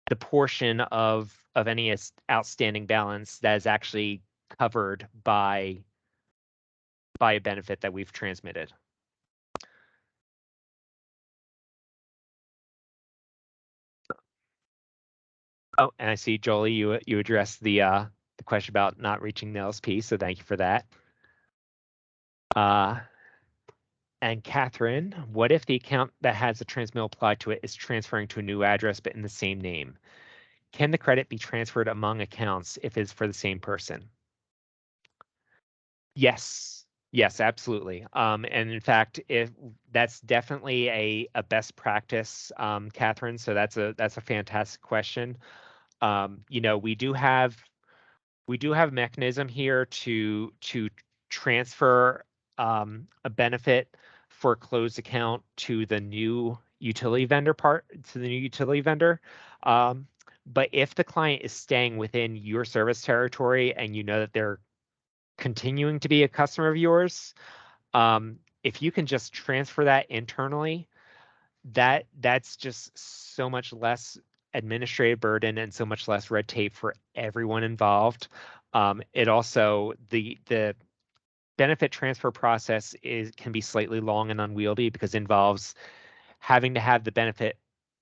the portion of any outstanding balance that is actually covered by a benefit that we've transmitted. Oh, and I see, Jolie, you addressed the question about not reaching the LSP, so thank you for that. And Catherine, what if the account that has a transmittal applied to it is transferring to a new address but in the same name? Can the credit be transferred among accounts if it's for the same person? Yes, yes, absolutely. And in fact, if that's definitely a best practice, Catherine. So that's a fantastic question. You know, we do have a mechanism here to transfer a benefit for a closed account to the new utility vendor but if the client is staying within your service territory and you know that they're continuing to be a customer of yours, if you can just transfer that internally, that's just so much less administrative burden and so much less red tape for everyone involved. It also the benefit transfer process can be slightly long and unwieldy because it involves having to have the benefit,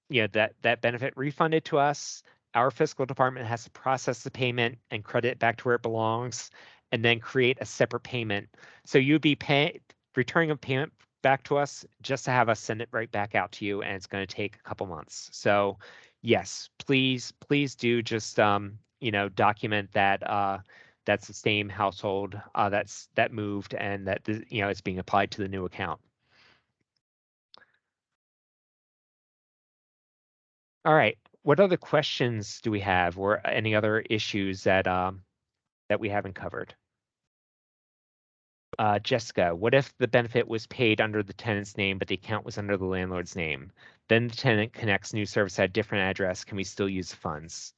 you know, that benefit refunded to us. Our fiscal department has to process the payment and credit it back to where it belongs, and then create a separate payment. So you'd be returning a payment back to us just to have us send it right back out to you, and it's going to take a couple months. So yes, please do just you know, document that that's the same household that moved and that you know, it's being applied to the new account. All right. What other questions do we have, or any other issues that we haven't covered? Jessica, what if the benefit was paid under the tenant's name, but the account was under the landlord's name? Then the tenant connects new service at a different address. Can we still use the funds?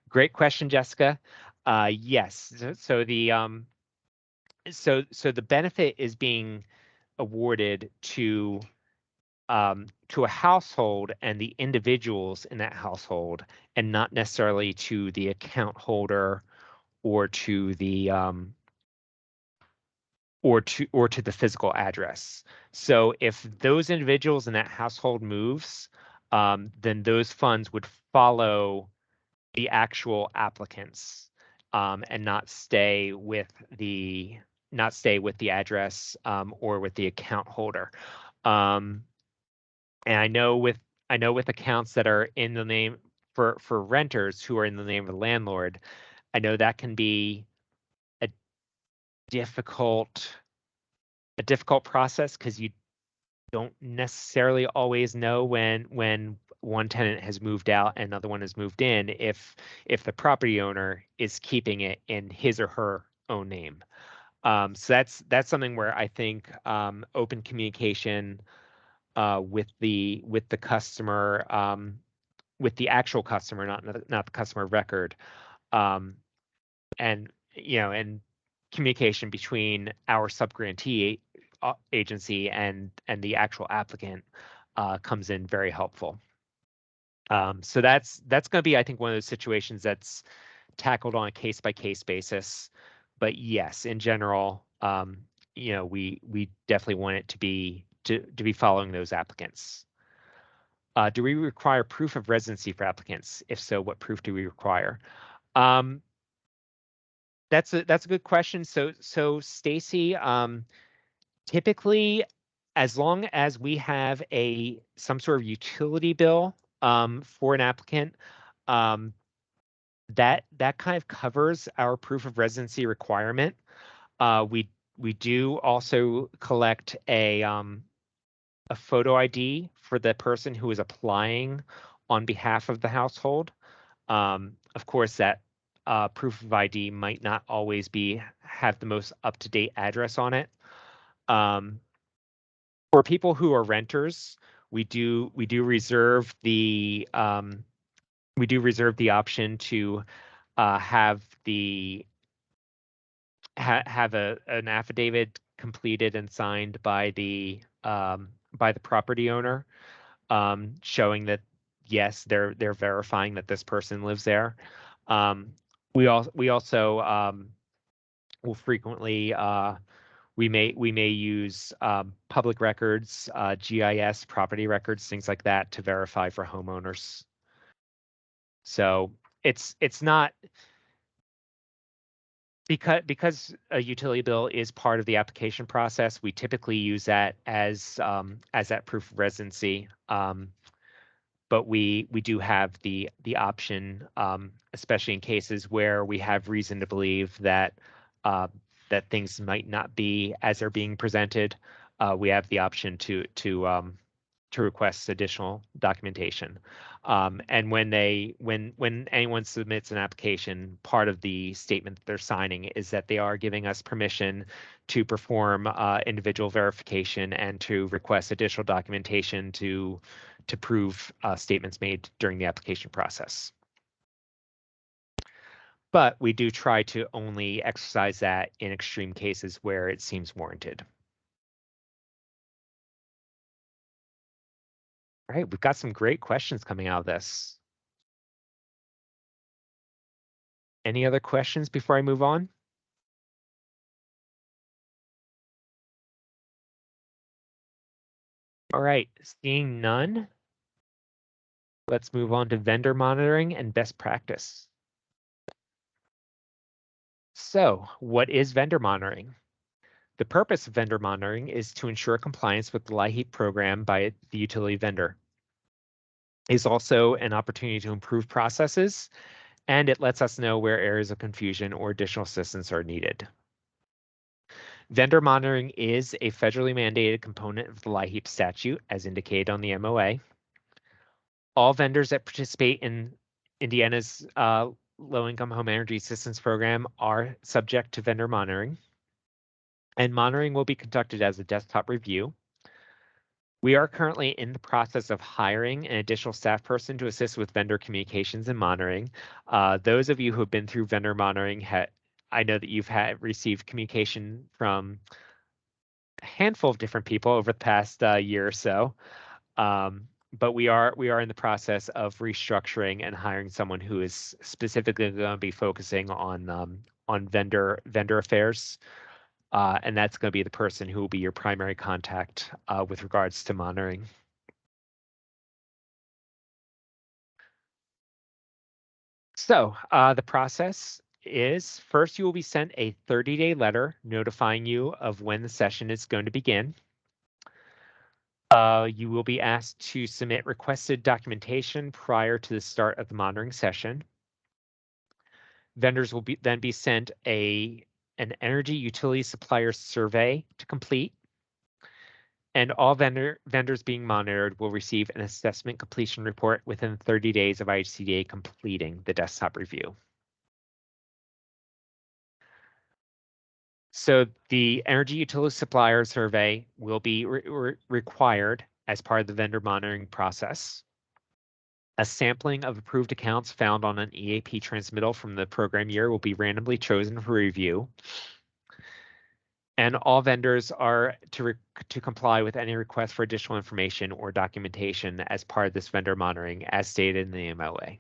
Great question, Jessica. Yes. So the the benefit is being awarded to a household and the individuals in that household, and not necessarily to the account holder or to the or to the physical address. So if those individuals in that household moves, then those funds would follow the actual applicants, and not stay with the address or with the account holder. And I know with accounts that are in the name for renters who are in the name of the landlord, I know that can be a difficult process because you don't necessarily always know when one tenant has moved out and another one has moved in, if the property owner is keeping it in his or her own name. So that's something where I think open communication with the customer, with the actual customer, not the customer of record, and you know, and communication between our subgrantee agency and the actual applicant comes in very helpful. So that's going to be, I think, one of those situations that's tackled on a case-by-case basis. But yes, in general, you know, we definitely want it to be following those applicants. Do we require proof of residency for applicants? If so, what proof do we require? That's a good question. So Stacy, typically, as long as we have some sort of utility bill for an applicant, that kind of covers our proof of residency requirement. We do also collect a photo ID for the person who is applying on behalf of the household. Of course, that proof of ID might not always have the most up-to-date address on it. For people who are renters, we do reserve the option to have an affidavit completed and signed by the property owner, showing that yes, they're verifying that this person lives there. We also will frequently we may use public records, GIS, property records, things like that to verify for homeowners. So it's not because a utility bill is part of the application process. We typically use that as that proof of residency. But we do have the option, especially in cases where we have reason to believe that that things might not be as they're being presented. We have the option to request additional documentation. And when anyone submits an application, part of the statement that they're signing is that they are giving us permission to perform individual verification and to request additional documentation to prove statements made during the application process. But we do try to only exercise that in extreme cases where it seems warranted. All right, we've got some great questions coming out of this. Any other questions before I move on? All right, seeing none, let's move on to vendor monitoring and best practice. So, what is vendor monitoring? The purpose of vendor monitoring is to ensure compliance with the LIHEAP program by the utility vendor. It is also an opportunity to improve processes, and it lets us know where areas of confusion or additional assistance are needed. Vendor monitoring is a federally mandated component of the LIHEAP statute, as indicated on the MOA. All vendors that participate in Indiana's low-income home energy assistance program are subject to vendor monitoring, and monitoring will be conducted as a desktop review. We are currently in the process of hiring an additional staff person to assist with vendor communications and monitoring. Those of you who have been through vendor monitoring, I know that you've received communication from a handful of different people over the past year or so. But we are in the process of restructuring and hiring someone who is specifically going to be focusing on vendor affairs. And that's going to be the person who will be your primary contact with regards to monitoring. So the process is first you will be sent a 30-day letter notifying you of when the session is going to begin. You will be asked to submit requested documentation prior to the start of the monitoring session. Vendors will then be sent an energy utility supplier survey to complete. And all vendors being monitored will receive an assessment completion report within 30 days of IHCDA completing the desktop review. So the energy utility supplier survey will be required as part of the vendor monitoring process. A sampling of approved accounts found on an EAP transmittal from the program year will be randomly chosen for review. And all vendors are to comply with any request for additional information or documentation as part of this vendor monitoring as stated in the MOA.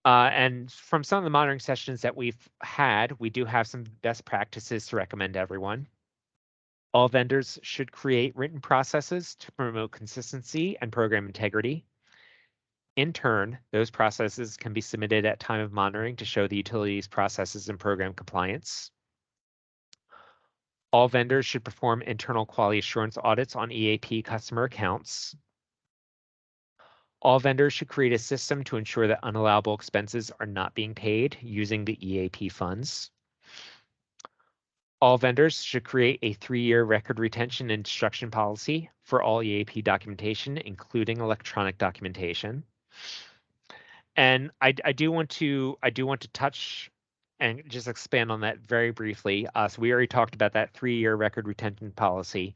And from some of the monitoring sessions that we've had, we do have some best practices to recommend to everyone. All vendors should create written processes to promote consistency and program integrity. In turn, those processes can be submitted at time of monitoring to show the utility's processes and program compliance. All vendors should perform internal quality assurance audits on EAP customer accounts. All vendors should create a system to ensure that unallowable expenses are not being paid using the EAP funds. All vendors should create a 3-year record retention and destruction policy for all EAP documentation, including electronic documentation. And I do want to touch and just expand on that very briefly. So we already talked about that 3-year record retention policy.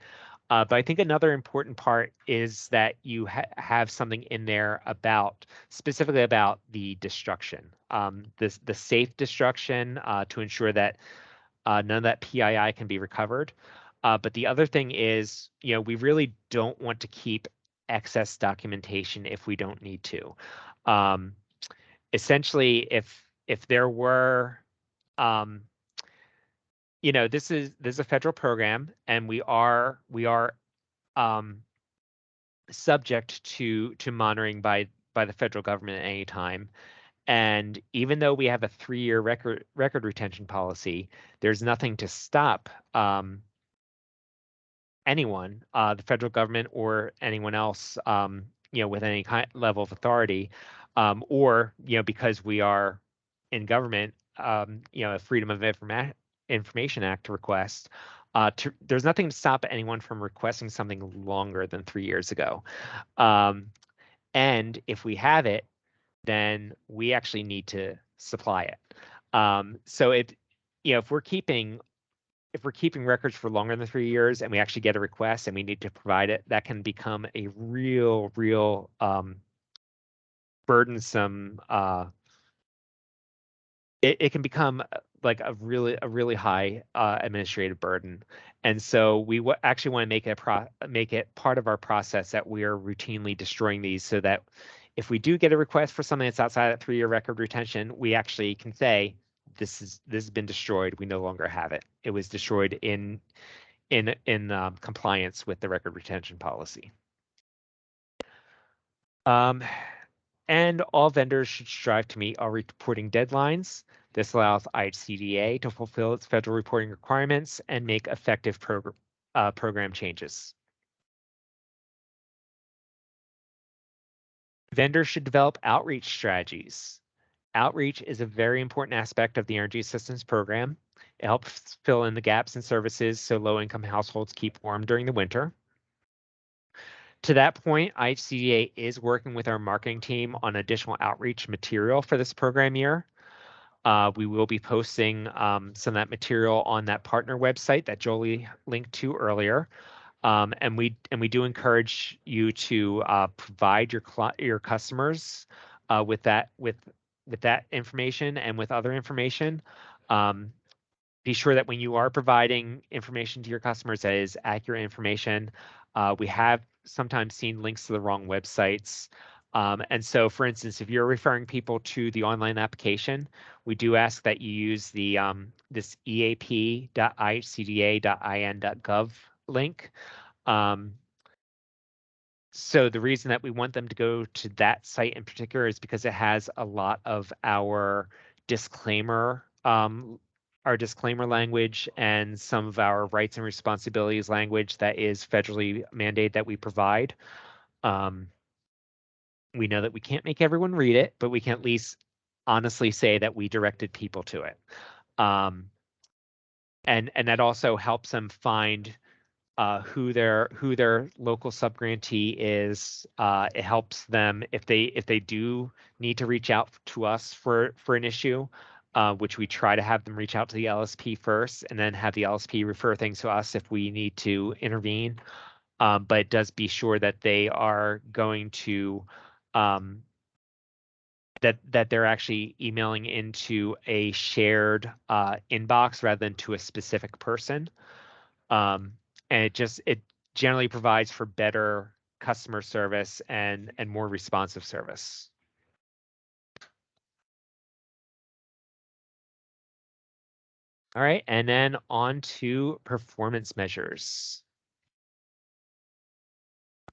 But I think another important part is that you have something in there about specifically about the destruction, the safe destruction to ensure that none of that PII can be recovered. But the other thing is, we really don't want to keep excess documentation if we don't need to. Essentially, if there were, this is a federal program, and we are um, subject to monitoring by the federal government at any time. And even though we have a 3-year record retention policy, there's nothing to stop anyone, the federal government or anyone else, with any kind level of authority, or because we are in government, a Freedom of Information Act request. There's nothing to stop anyone from requesting something longer than 3 years ago. And if we have it, then we actually need to supply it. So if we're keeping records for longer than 3 years and we actually get a request and we need to provide it, that can become a real burdensome. It can become like a really high administrative burden. And so we actually want to make it part of our process that we are routinely destroying these, so that if we do get a request for something that's outside that 3-year record retention, we actually can say this has been destroyed. We no longer have it. It was destroyed in compliance with the record retention policy. And all vendors should strive to meet all reporting deadlines. This allows IHCDA to fulfill its federal reporting requirements and make effective program changes. Vendors should develop outreach strategies. Outreach is a very important aspect of the Energy Assistance Program. It helps fill in the gaps in services so low-income households keep warm during the winter. To that point, IHCDA is working with our marketing team on additional outreach material for this program year. We will be posting some of that material on that partner website that Jolie linked to earlier. And we do encourage you to provide your customers with that information and with other information. Be sure that when you are providing information to your customers, that is accurate information. We have sometimes seen links to the wrong websites. And so, for instance, if you're referring people to the online application, we do ask that you use the this eap.ihcda.in.gov link. So the reason that we want them to go to that site in particular is because it has a lot of our disclaimer language and some of our rights and responsibilities language that is federally mandated that we provide. We know that we can't make everyone read it, but we can at least honestly say that we directed people to it. And that also helps them find who their local subgrantee is. It helps them if they do need to reach out to us for an issue, which we try to have them reach out to the LSP first and then have the LSP refer things to us if we need to intervene. But it does be sure that they are going to that they're actually emailing into a shared inbox rather than to a specific person. And it generally provides for better customer service and more responsive service. All right, and then on to performance measures.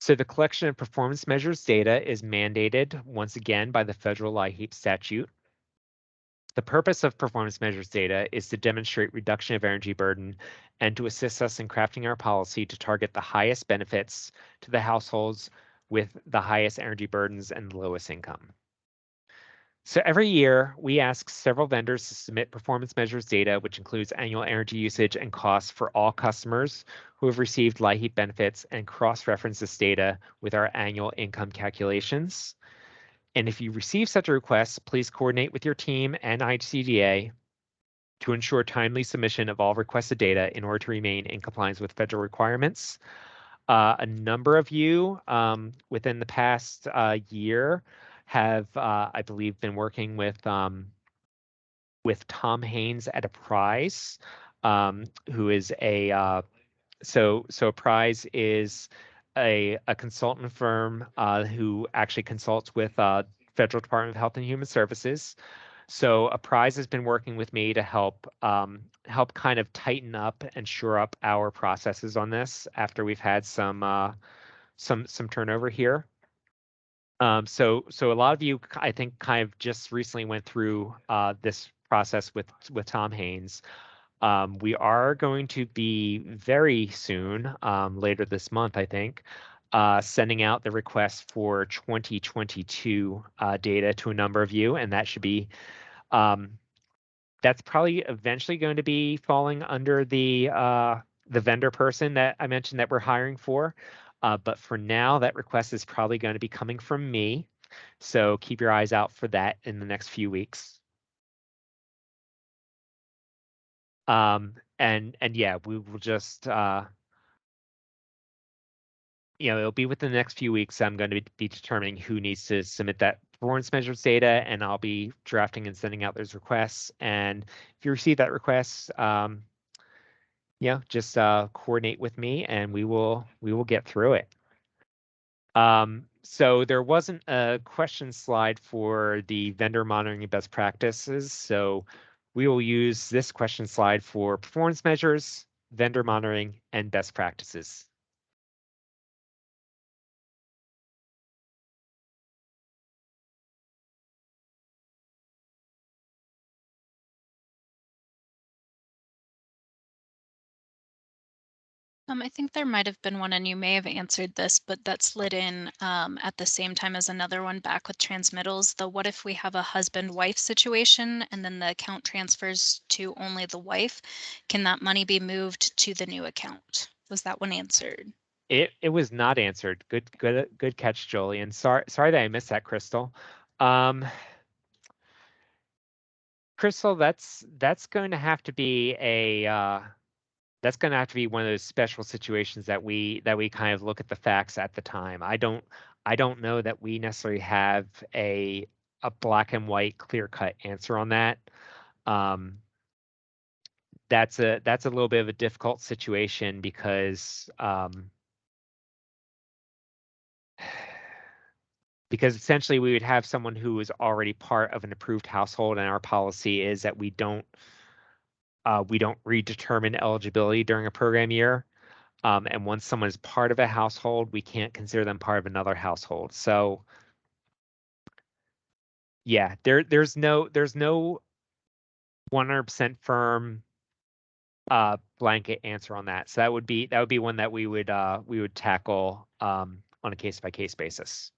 So the collection of performance measures data is mandated once again by the federal LIHEAP statute. The purpose of performance measures data is to demonstrate reduction of energy burden and to assist us in crafting our policy to target the highest benefits to the households with the highest energy burdens and the lowest income. So every year, we ask several vendors to submit performance measures data, which includes annual energy usage and costs for all customers who have received LIHEAP benefits, and cross-reference this data with our annual income calculations. And if you receive such a request, please coordinate with your team and IHCDA to ensure timely submission of all requested data in order to remain in compliance with federal requirements. A number of you within the past year have, I believe, been working with Tom Haynes at Apprise, who is a so Apprise is a consultant firm who actually consults with Federal Department of Health and Human Services. So Apprise has been working with me to help kind of tighten up and shore up our processes on this after we've had some turnover here. So a lot of you, I think, kind of just recently went through this process with Tom Haynes. We are going to be very soon, later this month, I think, sending out the request for 2022 data to a number of you, and that should be that's probably eventually going to be falling under the vendor person that I mentioned that we're hiring for. But for now, that request is probably going to be coming from me. So keep your eyes out for that in the next few weeks. And yeah, we will just it'll be within the next few weeks. I'm going to be determining who needs to submit that performance measures data, and I'll be drafting and sending out those requests. And if you receive that request, just coordinate with me, and we will get through it. So there wasn't a question slide for the vendor monitoring and best practices. So we will use this question slide for performance measures, vendor monitoring, and best practices. I think there might have been one, and you may have answered this, but that slid in at the same time as another one back with transmittals. The what if we have a husband-wife situation and then the account transfers to only the wife? Can that money be moved to the new account? Was that one answered? It was not answered. Good catch, Jolie. And sorry that I missed that, Crystal. Crystal, that's going to have to be that's going to have to be one of those special situations that we kind of look at the facts at the time. I don't know that we necessarily have a black and white clear cut answer on that. That's a little bit of a difficult situation because essentially we would have someone who is already part of an approved household, and our policy is that we don't redetermine eligibility during a program year. And once someone is part of a household, we can't consider them part of another household. So yeah, there's no 100% firm blanket answer on that. So that would be one that we would tackle on a case by case basis.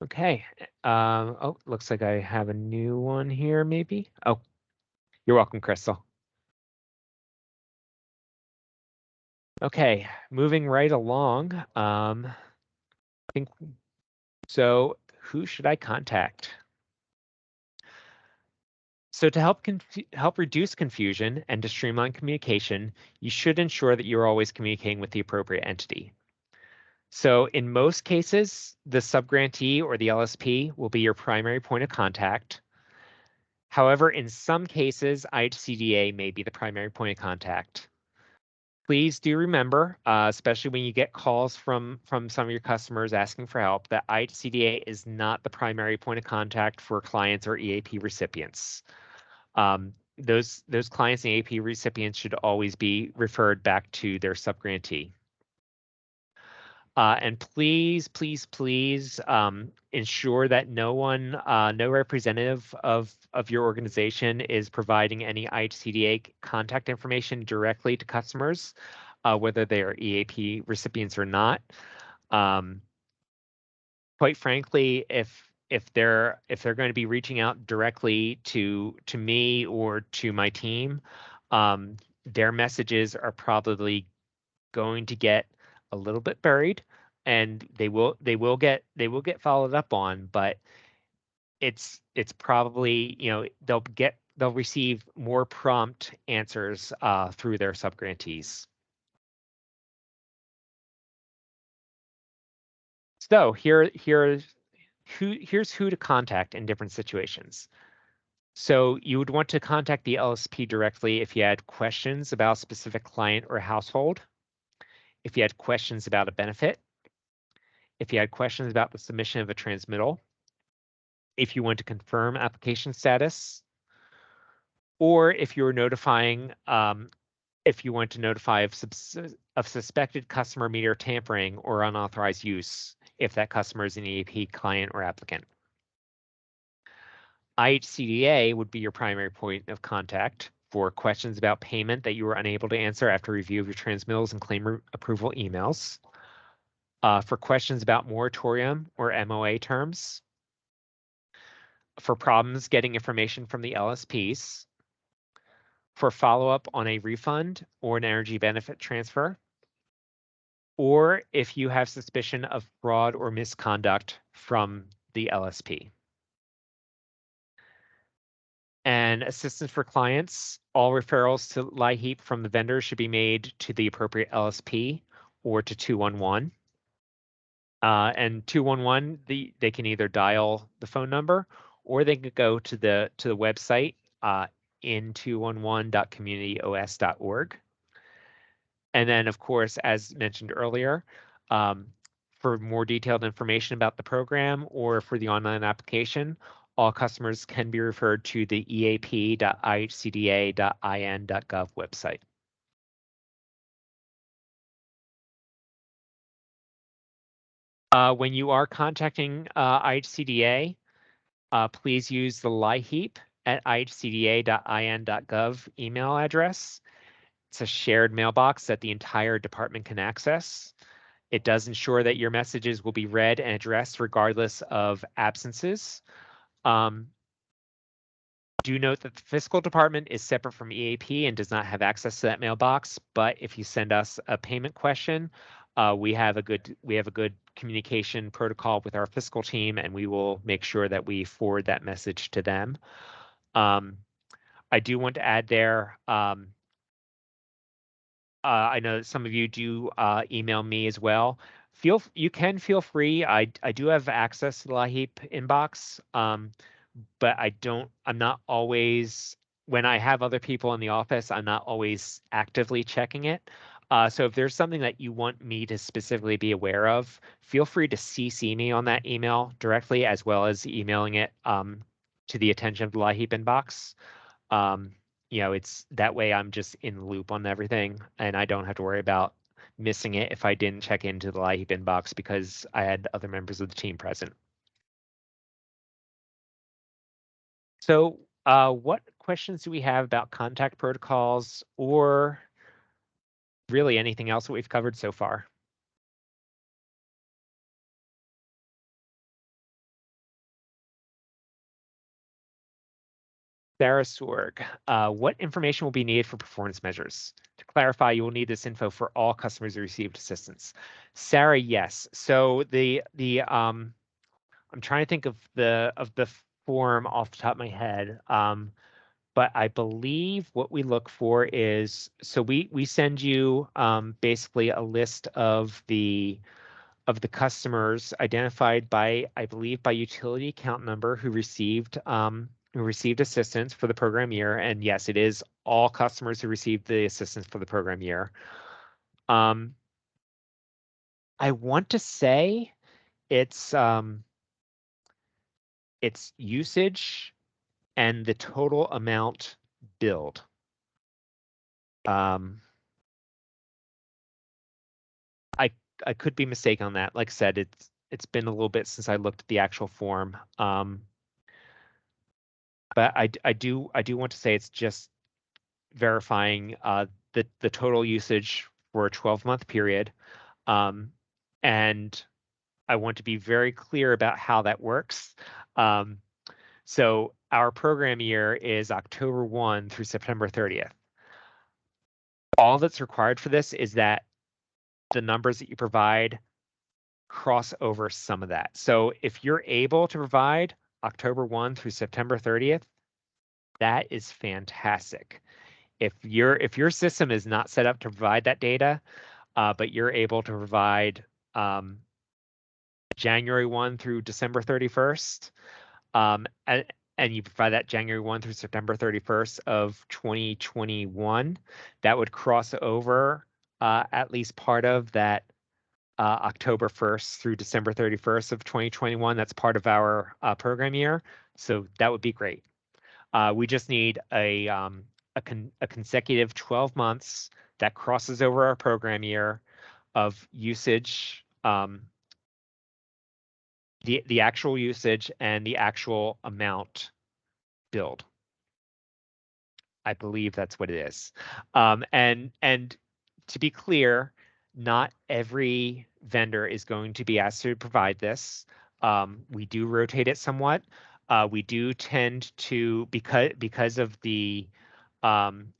Okay. Oh, looks like I have a new one here, maybe. Oh, you're welcome, Crystal. Okay, moving right along. I think so. Who should I contact? So to help reduce confusion and to streamline communication, you should ensure that you're always communicating with the appropriate entity. So in most cases, the subgrantee or the LSP will be your primary point of contact. However, in some cases, IHCDA may be the primary point of contact. Please do remember, especially when you get calls from some of your customers asking for help, that IHCDA is not the primary point of contact for clients or EAP recipients. Those clients and EAP recipients should always be referred back to their subgrantee. And please ensure that no representative of your organization is providing any IHCDA contact information directly to customers, whether they are EAP recipients or not. Quite frankly, if they're going to be reaching out directly to me or to my team, their messages are probably going to get a little bit buried, and they will get followed up on. But it's probably, they'll receive more prompt answers through their subgrantees. So here's who to contact in different situations. So you would want to contact the LSP directly if you had questions about a specific client or household, if you had questions about a benefit, if you had questions about the submission of a transmittal, if you want to confirm application status, or if you were notifying, if you want to notify of suspected customer meter tampering or unauthorized use, if that customer is an EAP client or applicant. IHCDA would be your primary point of contact for questions about payment that you were unable to answer after review of your transmittals and claim approval emails. For questions about moratorium or MOA terms. For problems getting information from the LSPs. For follow-up on a refund or an energy benefit transfer. Or if you have suspicion of fraud or misconduct from the LSP. And assistance for clients, all referrals to LIHEAP from the vendor should be made to the appropriate LSP or to 211. And 211, they can either dial the phone number or they can go to the website in 211.communityos.org. And then, of course, as mentioned earlier, for more detailed information about the program or for the online application, all customers can be referred to the eap.ihcda.in.gov website. When you are contacting IHCDA, please use the LIHEAP at ihcda.in.gov email address. It's a shared mailbox that the entire department can access. It does ensure that your messages will be read and addressed regardless of absences. Do note that the fiscal department is separate from EAP and does not have access to that mailbox. But if you send us a payment question, we have a good communication protocol with our fiscal team, and we will make sure that we forward that message to them. I do want to add there. I know that some of you do email me as well. You can feel free. I do have access to the LIHEAP inbox, but I'm not always, when I have other people in the office, I'm not always actively checking it. So if there's something that you want me to specifically be aware of, feel free to CC me on that email directly, as well as emailing it to the attention of the LIHEAP inbox. It's that way I'm just in the loop on everything and I don't have to worry about missing it if I didn't check into the LIHEAP inbox because I had other members of the team present. So what questions do we have about contact protocols or really anything else that we've covered so far? Sarah Sorg, what information will be needed for performance measures? To clarify, you will need this info for all customers who received assistance. Sarah, yes. So I'm trying to think of the form off the top of my head. But I believe what we look for is, so we send you basically a list of the customers identified by, I believe, by utility account number who received assistance for the program year. And yes, it is all customers who received the assistance for the program year. I want to say it's usage and the total amount billed. I could be mistaken on that. Like I said, it's been a little bit since I looked at the actual form. But I do want to say it's just verifying the total usage for a 12-month period. And I want to be very clear about how that works. So our program year is October 1 through September 30th. All that's required for this is that the numbers that you provide cross over some of that. So if you're able to provide October 1 through September 30th, that is fantastic. If your system is not set up to provide that data, but you're able to provide January 1 through December 31st, and you provide that January 1 through September 31st of 2021, that would cross over at least part of that October 1st through December 31st of 2021. That's part of our program year. So that would be great. We just need a consecutive 12 months that crosses over our program year of usage, the actual usage and the actual amount billed. I believe that's what it is. And to be clear, not every vendor is going to be asked to provide this. We do rotate it somewhat. We do tend to, because of the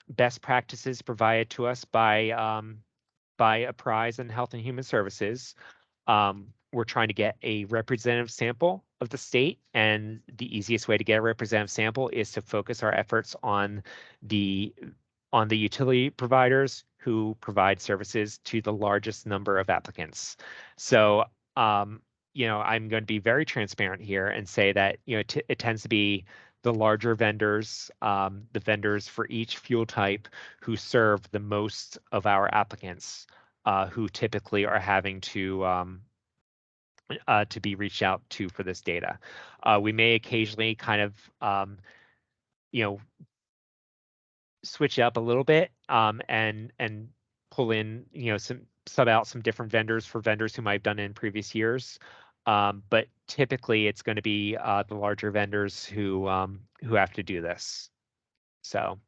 best practices provided to us by Apprise and Health and Human Services, we're trying to get a representative sample of the state, and the easiest way to get a representative sample is to focus our efforts on the utility providers who provide services to the largest number of applicants. So, you know, I'm going to be very transparent here and say that, you know, it tends to be the larger vendors, the vendors for each fuel type who serve the most of our applicants, who typically are having to be reached out to for this data. We may occasionally kind of, you know, switch up a little bit and pull in, you know, sub out some different vendors for vendors who might have done it in previous years. But typically it's going to be the larger vendors who have to do this. So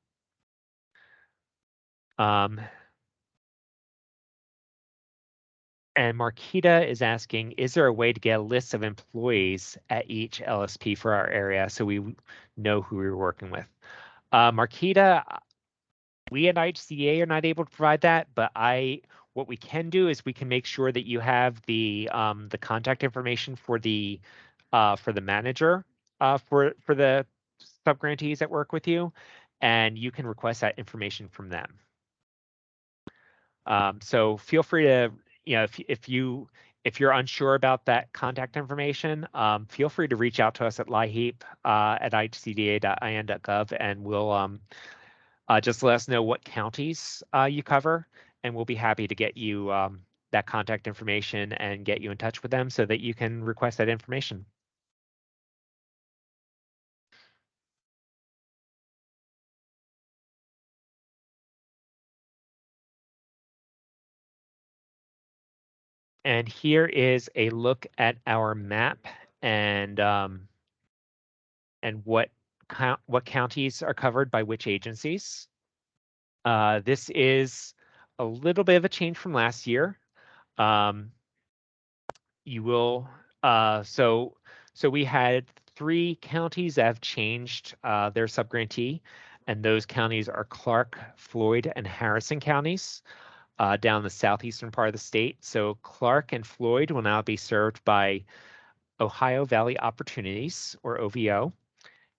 and Marquita is asking, is there a way to get a list of employees at each LSP for our area so we know who we're working with? Marquita, we at IHCA are not able to provide that, but what we can do is we can make sure that you have the contact information for the manager for the subgrantees that work with you, and you can request that information from them. So feel free to, you know, if you're unsure about that contact information, feel free to reach out to us at LIHEAP at ihcda.in.gov, and we'll just let us know what counties you cover, and we'll be happy to get you that contact information and get you in touch with them so that you can request that information. And here is a look at our map and what counties are covered by which agencies. This is a little bit of a change from last year. You will so we had 3 counties that have changed their subgrantee, and those counties are Clark, Floyd, and Harrison counties down the southeastern part of the state. So Clark and Floyd will now be served by Ohio Valley Opportunities, or OVO,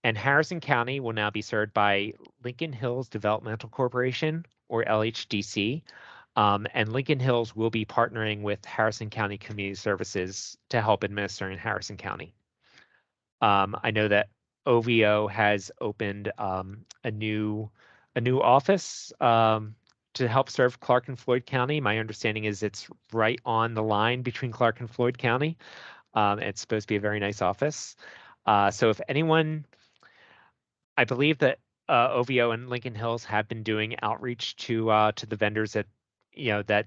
and Harrison County will now be served by Lincoln Hills Developmental Corporation, or LHDC. And Lincoln Hills will be partnering with Harrison County Community Services to help administer in Harrison County. I know that OVO has opened a new office to help serve Clark and Floyd County. My understanding is it's right on the line between Clark and Floyd County. It's supposed to be a very nice office. So if anyone, I believe that OVO and Lincoln Hills have been doing outreach to the vendors that, you know, that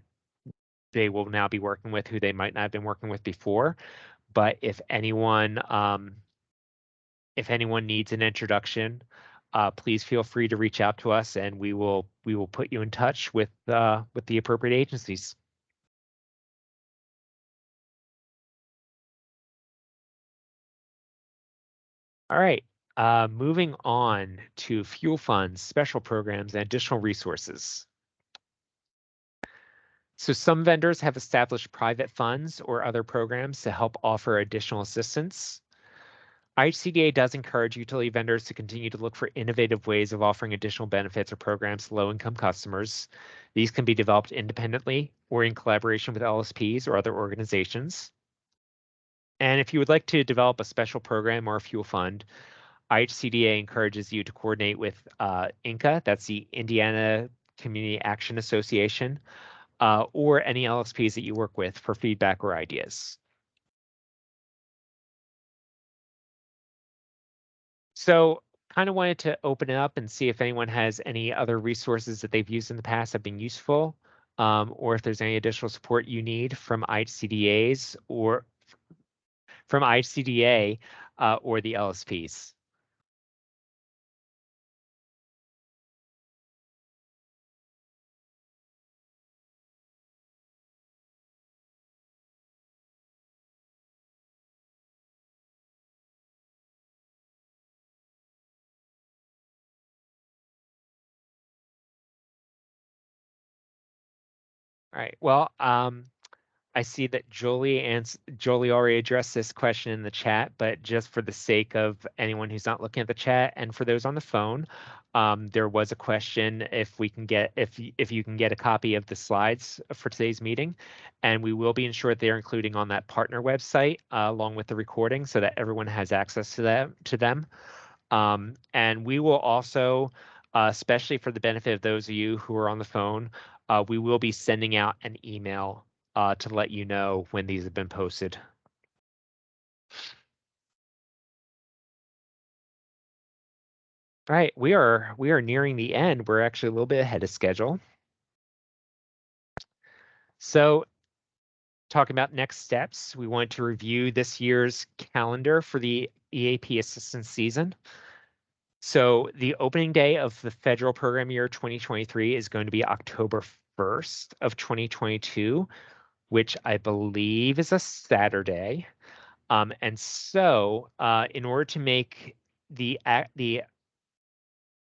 they will now be working with who they might not have been working with before. But if anyone needs an introduction, please feel free to reach out to us, and we will put you in touch with the appropriate agencies. All right, moving on to fuel funds, special programs, and additional resources. So some vendors have established private funds or other programs to help offer additional assistance. IHCDA does encourage utility vendors to continue to look for innovative ways of offering additional benefits or programs to low-income customers. These can be developed independently or in collaboration with LSPs or other organizations. And if you would like to develop a special program or a fuel fund, IHCDA encourages you to coordinate with INCA, that's the Indiana Community Action Association, or any LSPs that you work with for feedback or ideas. So kind of wanted to open it up and see if anyone has any other resources that they've used in the past that have been useful, or if there's any additional support you need from IHCDAs or from IHCDA or the LSPs. All right, well, I see that Jolie already addressed this question in the chat, but just for the sake of anyone who's not looking at the chat and for those on the phone, there was a question if we can get if you can get a copy of the slides for today's meeting, and we will be ensured they're including on that partner website along with the recording so that everyone has access to them. And we will also, especially for the benefit of those of you who are on the phone, we will be sending out an email to let you know when these have been posted. All right, we are nearing the end. We're actually a little bit ahead of schedule. So talking about next steps, we want to review this year's calendar for the EAP assistance season. So the opening day of the federal program year 2023 is going to be October 1st of 2022, which I believe is a Saturday. And so in order to make the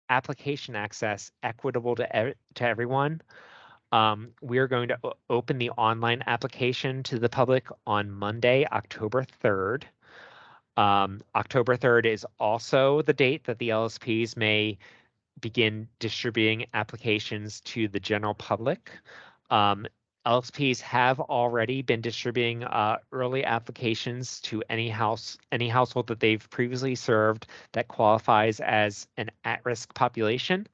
application access equitable to everyone, we are going to open the online application to the public on Monday, October 3rd. October 3rd is also the date that the LSPs may begin distributing applications to the general public. LSPs have already been distributing early applications to any household that they've previously served that qualifies as an at-risk population.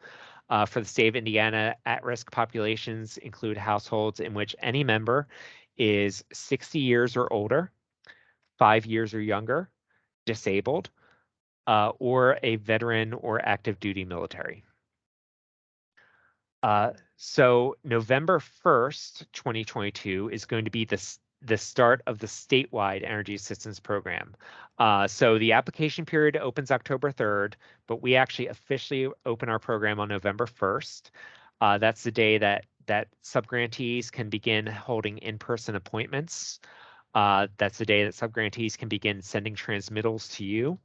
For the state of Indiana, at-risk populations include households in which any member is 60 years or older, 5 years or younger, disabled, or a veteran or active duty military. So November 1st, 2022 is going to be the start of the statewide energy assistance program. So the application period opens October 3rd, but we actually officially open our program on November 1st. That's the day that subgrantees can begin holding in-person appointments. That's the day that subgrantees can begin sending transmittals to you.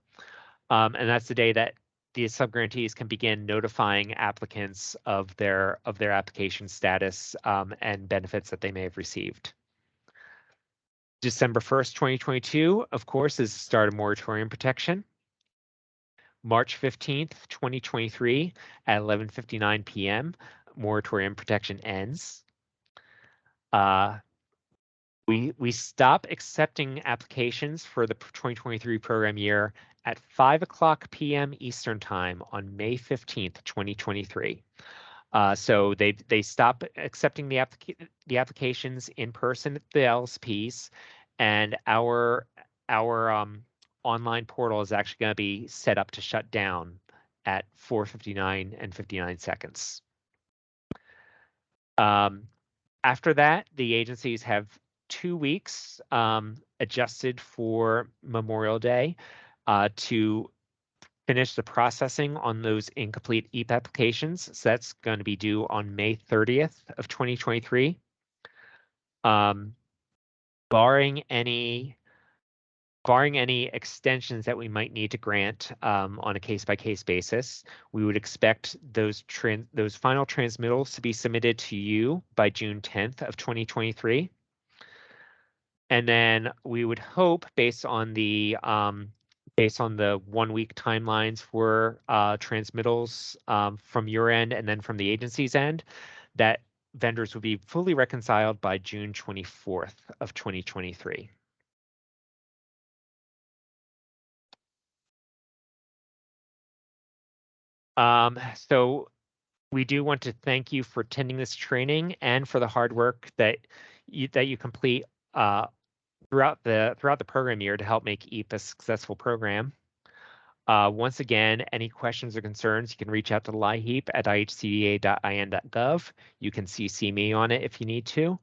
And that's the day that the subgrantees can begin notifying applicants of their application status and benefits that they may have received. December 1st, 2022, of course, is the start of moratorium protection. March 15th, 2023 at 11:59 p.m., moratorium protection ends. We stop accepting applications for the 2023 program year at 5:00 p.m. Eastern Time on May 15th, 2023. So they stop accepting the applications in person at the LSPs, and our online portal is actually going to be set up to shut down at 4:59 and 59 seconds. After that, the agencies have 2 weeks adjusted for Memorial Day to finish the processing on those incomplete EAP applications. So that's going to be due on May 30th of 2023. Barring any extensions that we might need to grant on a case-by-case basis, we would expect those final transmittals to be submitted to you by June 10th of 2023. And then we would hope, based on the based on the 1-week timelines for transmittals from your end and then from the agency's end, that vendors will be fully reconciled by June 24th of 2023. So we do want to thank you for attending this training and for the hard work that you complete throughout the program year to help make EAP a successful program. Once again, any questions or concerns, you can reach out to LIHEAP at ihcda.in.gov. You can CC me on it if you need to.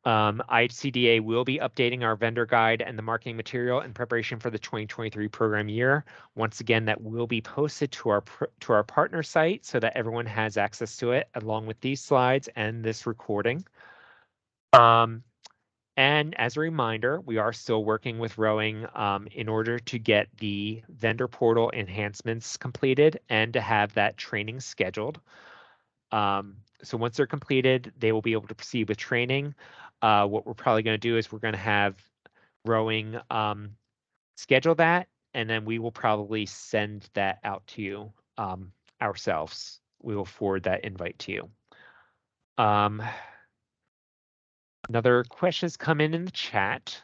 IHCDA will be updating our vendor guide and the marketing material in preparation for the 2023 program year. Once again, that will be posted to our partner site so that everyone has access to it, along with these slides and this recording. And as a reminder, we are still working with Rowing in order to get the vendor portal enhancements completed and to have that training scheduled. So once they're completed, they will be able to proceed with training. What we're probably going to do is we're going to have Rowing schedule that, and then we will probably send that out to you ourselves. We will forward that invite to you. Another question has come in the chat.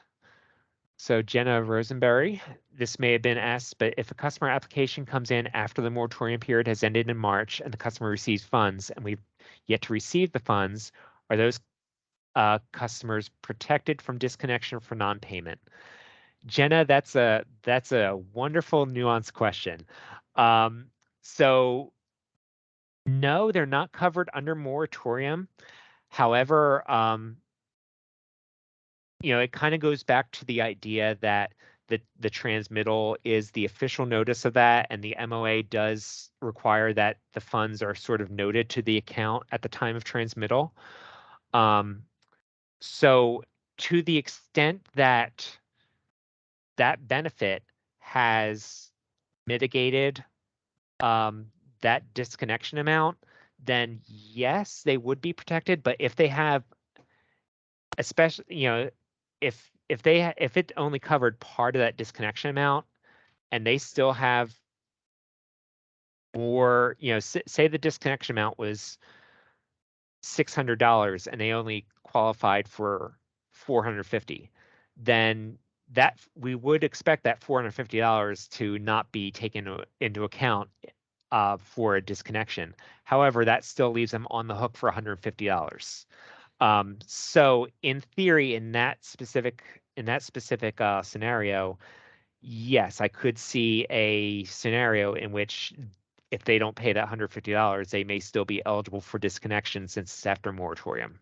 So Jenna Rosenberry, this may have been asked, but if a customer application comes in after the moratorium period has ended in March and the customer receives funds and we've yet to receive the funds, are those customers protected from disconnection for non-payment? Jenna, that's a wonderful nuanced question. So no, they're not covered under moratorium. However, it kind of goes back to the idea that the transmittal is the official notice of that, and the MOA does require that the funds are sort of noted to the account at the time of transmittal. So to the extent that that benefit has mitigated that disconnection amount, then yes, they would be protected. But if they have, especially, if it only covered part of that disconnection amount and they still have more, say the disconnection amount was $600 and they only qualified for $450, then that we would expect that $450 to not be taken into account for a disconnection. However, that still leaves them on the hook for $150. So in theory, in that specific scenario, yes, I could see a scenario in which if they don't pay that $150, they may still be eligible for disconnection since it's after moratorium.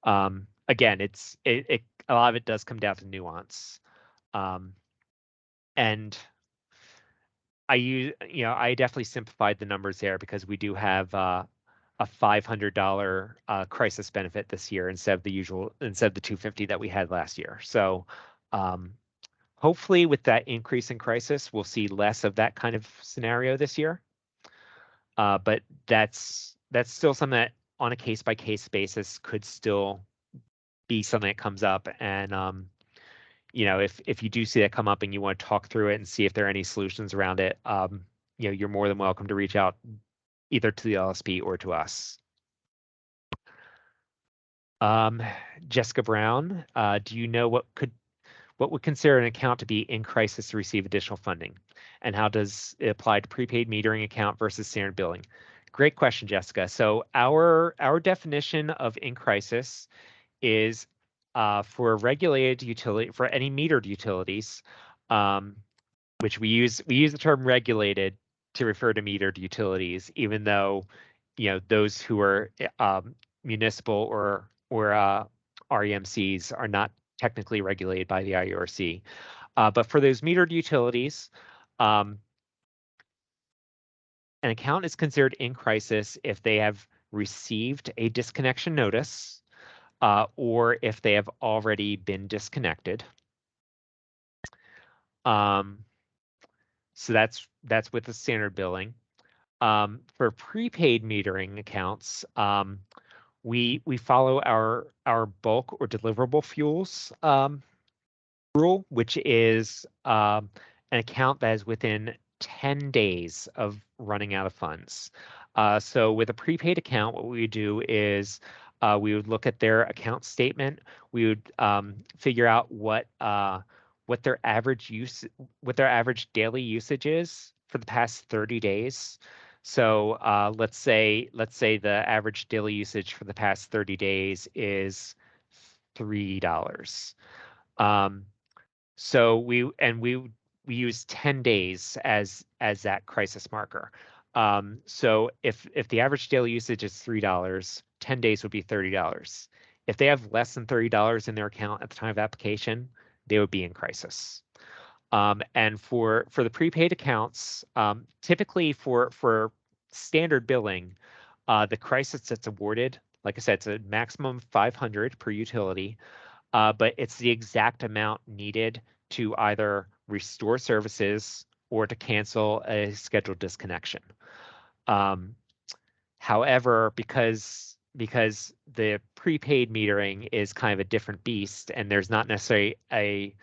Again, a lot of it does come down to nuance. And I definitely simplified the numbers there because we do have a $500 crisis benefit this year instead of the $250 that we had last year. So hopefully with that increase in crisis, we'll see less of that kind of scenario this year. But that's still something that on a case-by-case basis could still be something that comes up. And if you do see that come up and you want to talk through it and see if there are any solutions around it, you're more than welcome to reach out either to the LSP or to us. Jessica Brown, do you know what would consider an account to be in crisis to receive additional funding? And how does it apply to prepaid metering account versus standard billing? Great question, Jessica. So our definition of in crisis is for a regulated utility, for any metered utilities, which we use the term regulated to refer to metered utilities, even though those who are municipal or REMCs are not technically regulated by the IURC. But for those metered utilities, an account is considered in crisis if they have received a disconnection notice or if they have already been disconnected. So that's with the standard billing. For prepaid metering accounts, we follow our bulk or deliverable fuels rule, which is an account that is within 10 days of running out of funds. So with a prepaid account, what we would do is we would look at their account statement. We would figure out what their average daily usage is for the past 30 days. So let's say the average daily usage for the past 30 days is $3. Um, so we use 10 days as that crisis marker. So if the average daily usage is $3, 10 days would be $30. If they have less than $30 in their account at the time of application, they would be in crisis. And for the prepaid accounts, typically for standard billing, the crisis that's awarded, like I said, it's a maximum 500 per utility, but it's the exact amount needed to either restore services or to cancel a scheduled disconnection. However, because the prepaid metering is kind of a different beast, and there's not necessarily a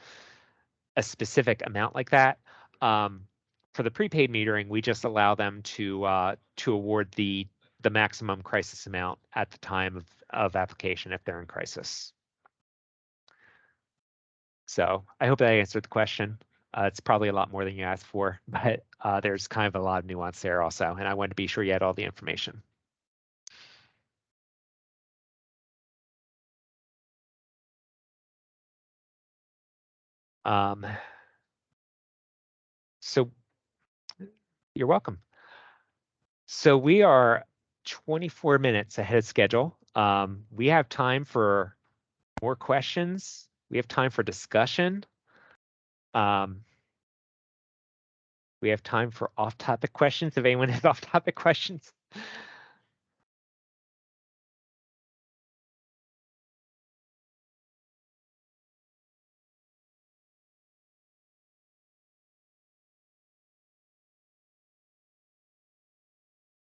specific amount like that. For the prepaid metering, we just allow them to award the maximum crisis amount at the time of application if they're in crisis. So I hope that answered the question. It's probably a lot more than you asked for, but there's kind of a lot of nuance there also, and I wanted to be sure you had all the information. So you're welcome. So we are 24 minutes ahead of schedule. We have time for more questions. We have time for discussion. We have time for off-topic questions if anyone has off-topic questions.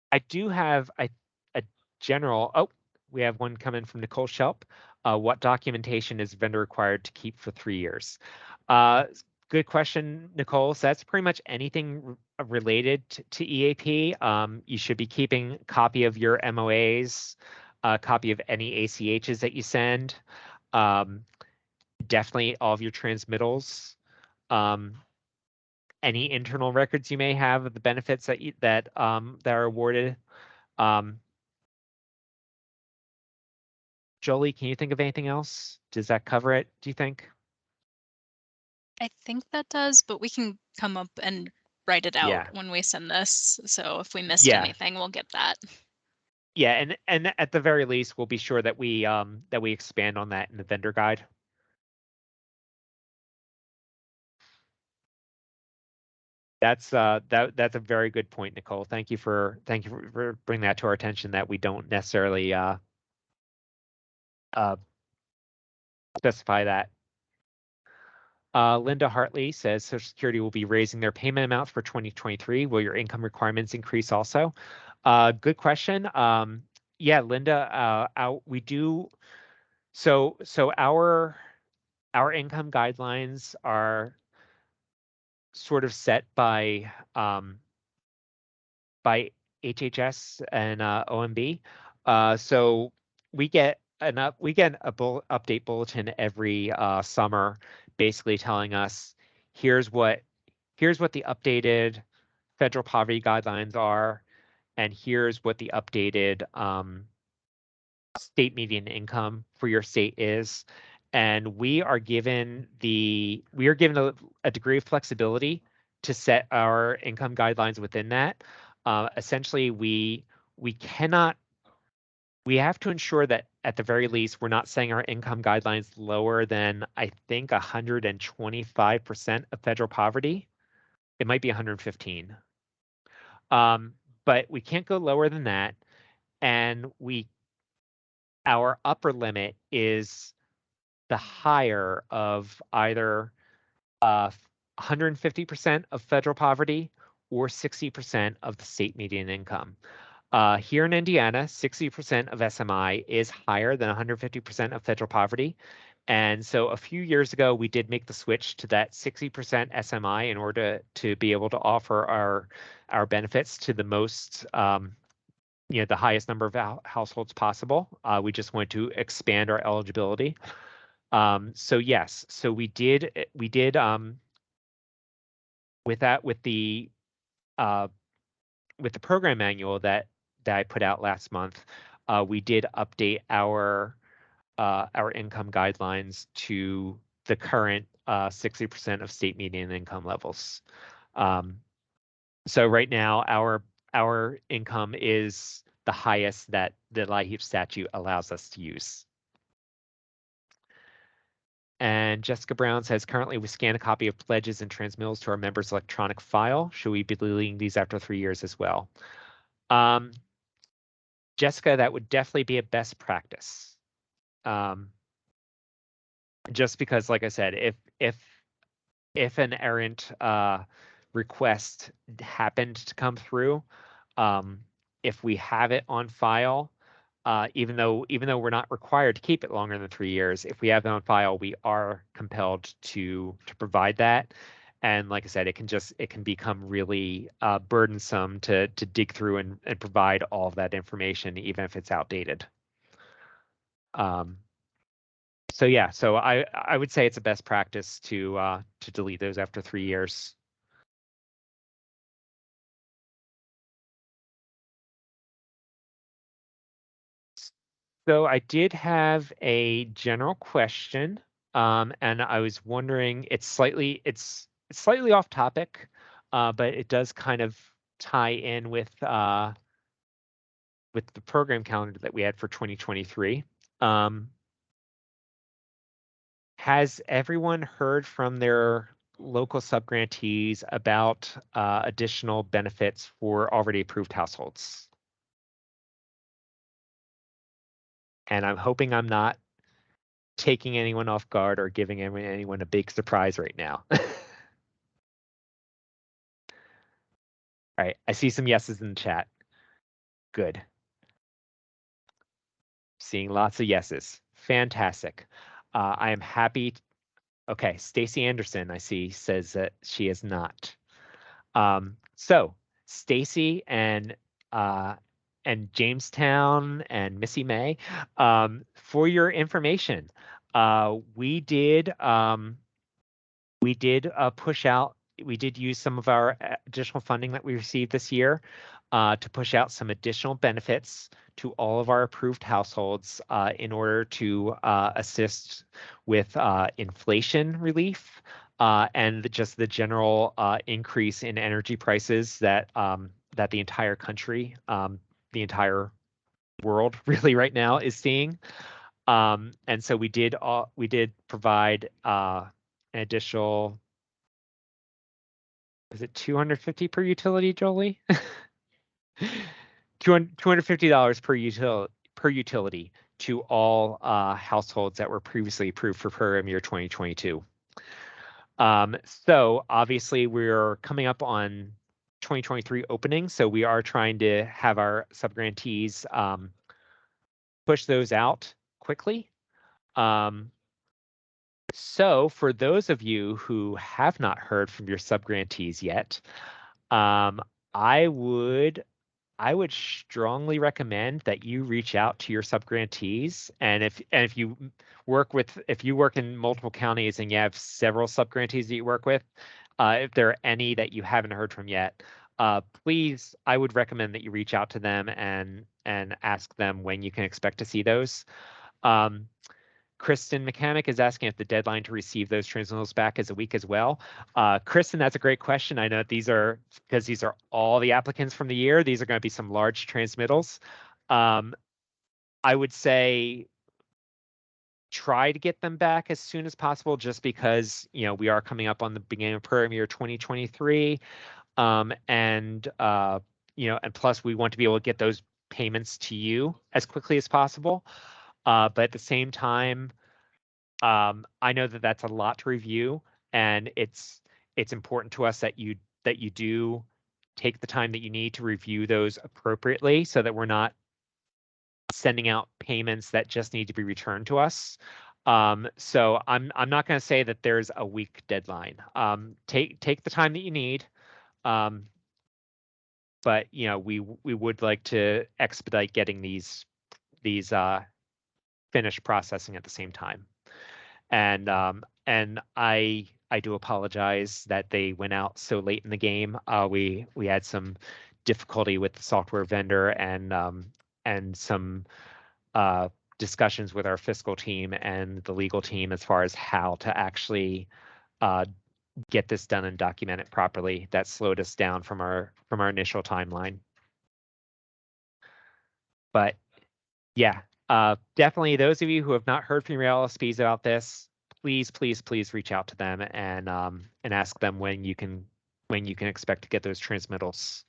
I do have a general, oh, we have one coming from Nicole Shelp. What documentation is vendor required to keep for 3 years? Good question, Nicole. So that's pretty much anything related to EAP. You should be keeping a copy of your MOAs, a copy of any ACHs that you send, definitely all of your transmittals, any internal records you may have of the benefits that are awarded. Jolie, can you think of anything else? Does that cover it, do you think? I think that does, but we can come up and write it out Yeah. when we send this. So if we missed Yeah. anything, we'll get that. Yeah, and at the very least, we'll be sure that we expand on that in the vendor guide. That's that's a very good point, Nicole. Thank you for bringing that to our attention, that we don't necessarily specify that. Linda Hartley says Social Security will be raising their payment amounts for 2023. Will your income requirements increase also? Good question. Yeah, Linda, we do. So our income guidelines are sort of set by HHS and OMB. So we get an update bulletin every summer, basically telling us here's what the updated federal poverty guidelines are, and here's what the updated state median income for your state is. And we are given a degree of flexibility to set our income guidelines within that. Essentially, we have to ensure that at the very least, we're not setting our income guidelines lower than, I think, 125% of federal poverty. It might be 115. But we can't go lower than that. And our upper limit is the higher of either 150% of federal poverty or 60% of the state median income. Here in Indiana, 60% of SMI is higher than 150% of federal poverty. And so a few years ago, we did make the switch to that 60% SMI in order to be able to offer our benefits to the most, the highest number of households possible. We just want to expand our eligibility. So yes, so we did with the program manual that I put out last month, we did update our income guidelines to the current 60% of state median income levels. So right now, our income is the highest that the LIHEAP statute allows us to use. And Jessica Brown says, currently we scan a copy of pledges and transmittals to our members' electronic file. Should we be deleting these after 3 years as well? Jessica, that would definitely be a best practice. Just because, like I said, if an errant request happened to come through, if we have it on file, even though we're not required to keep it longer than 3 years, if we have it on file, we are compelled to provide that. And like I said, it can become really burdensome to dig through and provide all of that information, even if it's outdated. So yeah, so I would say it's a best practice to delete those after 3 years. So I did have a general question, and I was wondering, it's slightly off topic, but it does kind of tie in with the program calendar that we had for 2023. Has everyone heard from their local subgrantees about additional benefits for already approved households? And I'm hoping I'm not taking anyone off guard or giving anyone a big surprise right now. All right, I see some yeses in the chat. Good. Seeing lots of yeses. Fantastic. I am happy. Okay, Stacy Anderson, I see, says that she is not. So Stacy and Jamestown and Missy May, for your information, we did push out. We did use some of our additional funding that we received this year to push out some additional benefits to all of our approved households in order to assist with inflation relief and just the general increase in energy prices that the entire country, the entire world really right now is seeing. And so we did provide an additional, is it $250 per utility, Jolie? $250 per utility to all households that were previously approved for program year 2022. So obviously we're coming up on 2023 opening, so we are trying to have our subgrantees push those out quickly. So for those of you who have not heard from your subgrantees yet, I would strongly recommend that you reach out to your subgrantees, and if you work in multiple counties and you have several subgrantees that you work with, if there are any that you haven't heard from yet, please, I would recommend that you reach out to them and ask them when you can expect to see those. Kristen Mechanic is asking if the deadline to receive those transmittals back is a week as well. Kristen, that's a great question. I know these are all the applicants from the year. These are going to be some large transmittals. I would say try to get them back as soon as possible, just because we are coming up on the beginning of program year 2023, and plus we want to be able to get those payments to you as quickly as possible. But at the same time, I know that that's a lot to review, and it's important to us that you do take the time that you need to review those appropriately, so that we're not sending out payments that just need to be returned to us. So I'm not going to say that there's a week deadline. Take the time that you need. But we would like to expedite getting these finished processing at the same time. And I do apologize that they went out so late in the game. We had some difficulty with the software vendor and some discussions with our fiscal team and the legal team as far as how to actually get this done and document it properly. That slowed us down from our initial timeline. But yeah, definitely those of you who have not heard from your LSPs about this, please reach out to them and ask them when you can expect to get those transmittals.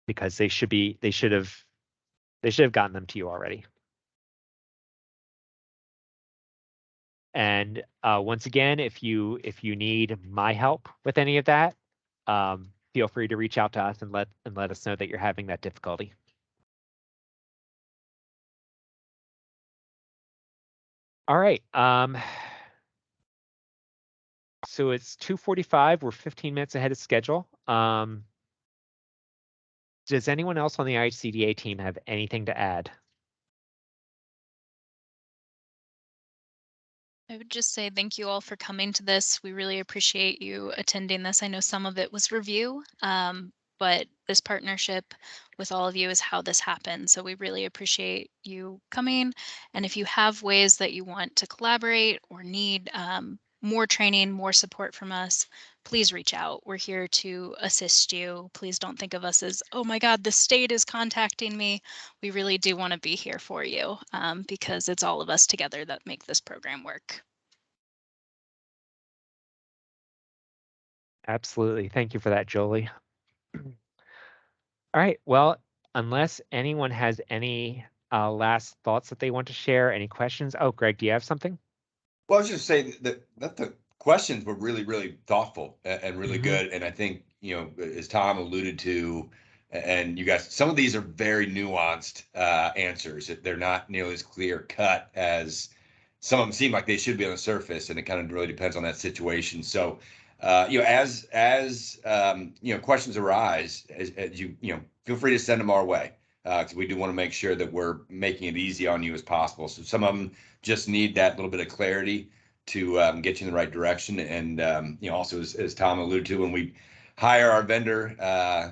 Because they should have gotten them to you already. And once again, if you need my help with any of that, feel free to reach out to us and let us know that you're having that difficulty. All right. So it's 2:45. We're 15 minutes ahead of schedule. Does anyone else on the ICDA team have anything to add? I would just say thank you all for coming to this. We really appreciate you attending this. I know some of it was review, but this partnership with all of you is how this happened. So we really appreciate you coming. And if you have ways that you want to collaborate or need more training, more support from us, please reach out. We're here to assist you. Please don't think of us as, oh my God, the state is contacting me. We really do want to be here for you because it's all of us together that make this program work. Absolutely. Thank you for that, Jolie. All right. Well, unless anyone has any last thoughts that they want to share, any questions? Oh, Greg, do you have something? Well, I was just saying that the questions were really, really thoughtful and really good. And I think, as Tom alluded to, and you guys, some of these are very nuanced answers. They're not nearly as clear cut as some of them seem like they should be on the surface, and it kind of really depends on that situation. So, as questions arise, as you feel free to send them our way, because we do want to make sure that we're making it easy on you as possible. So some of them just need that little bit of clarity to get you in the right direction. And also as Tom alluded to, when we hire our vendor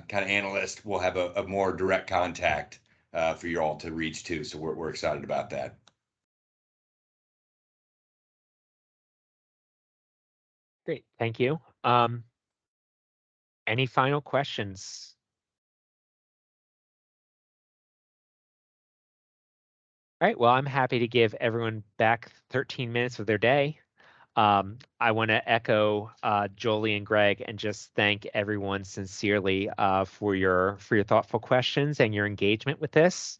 kind of analyst, we'll have a more direct contact for you all to reach too. So we're excited about that. Great, thank you. Any final questions? All right, well, I'm happy to give everyone back 13 minutes of their day. I want to echo Jolie and Greg and just thank everyone sincerely for your thoughtful questions and your engagement with this.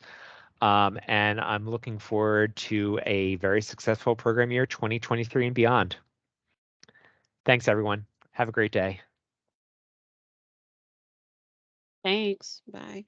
And I'm looking forward to a very successful program year 2023 and beyond. Thanks, everyone. Have a great day. Thanks. Bye.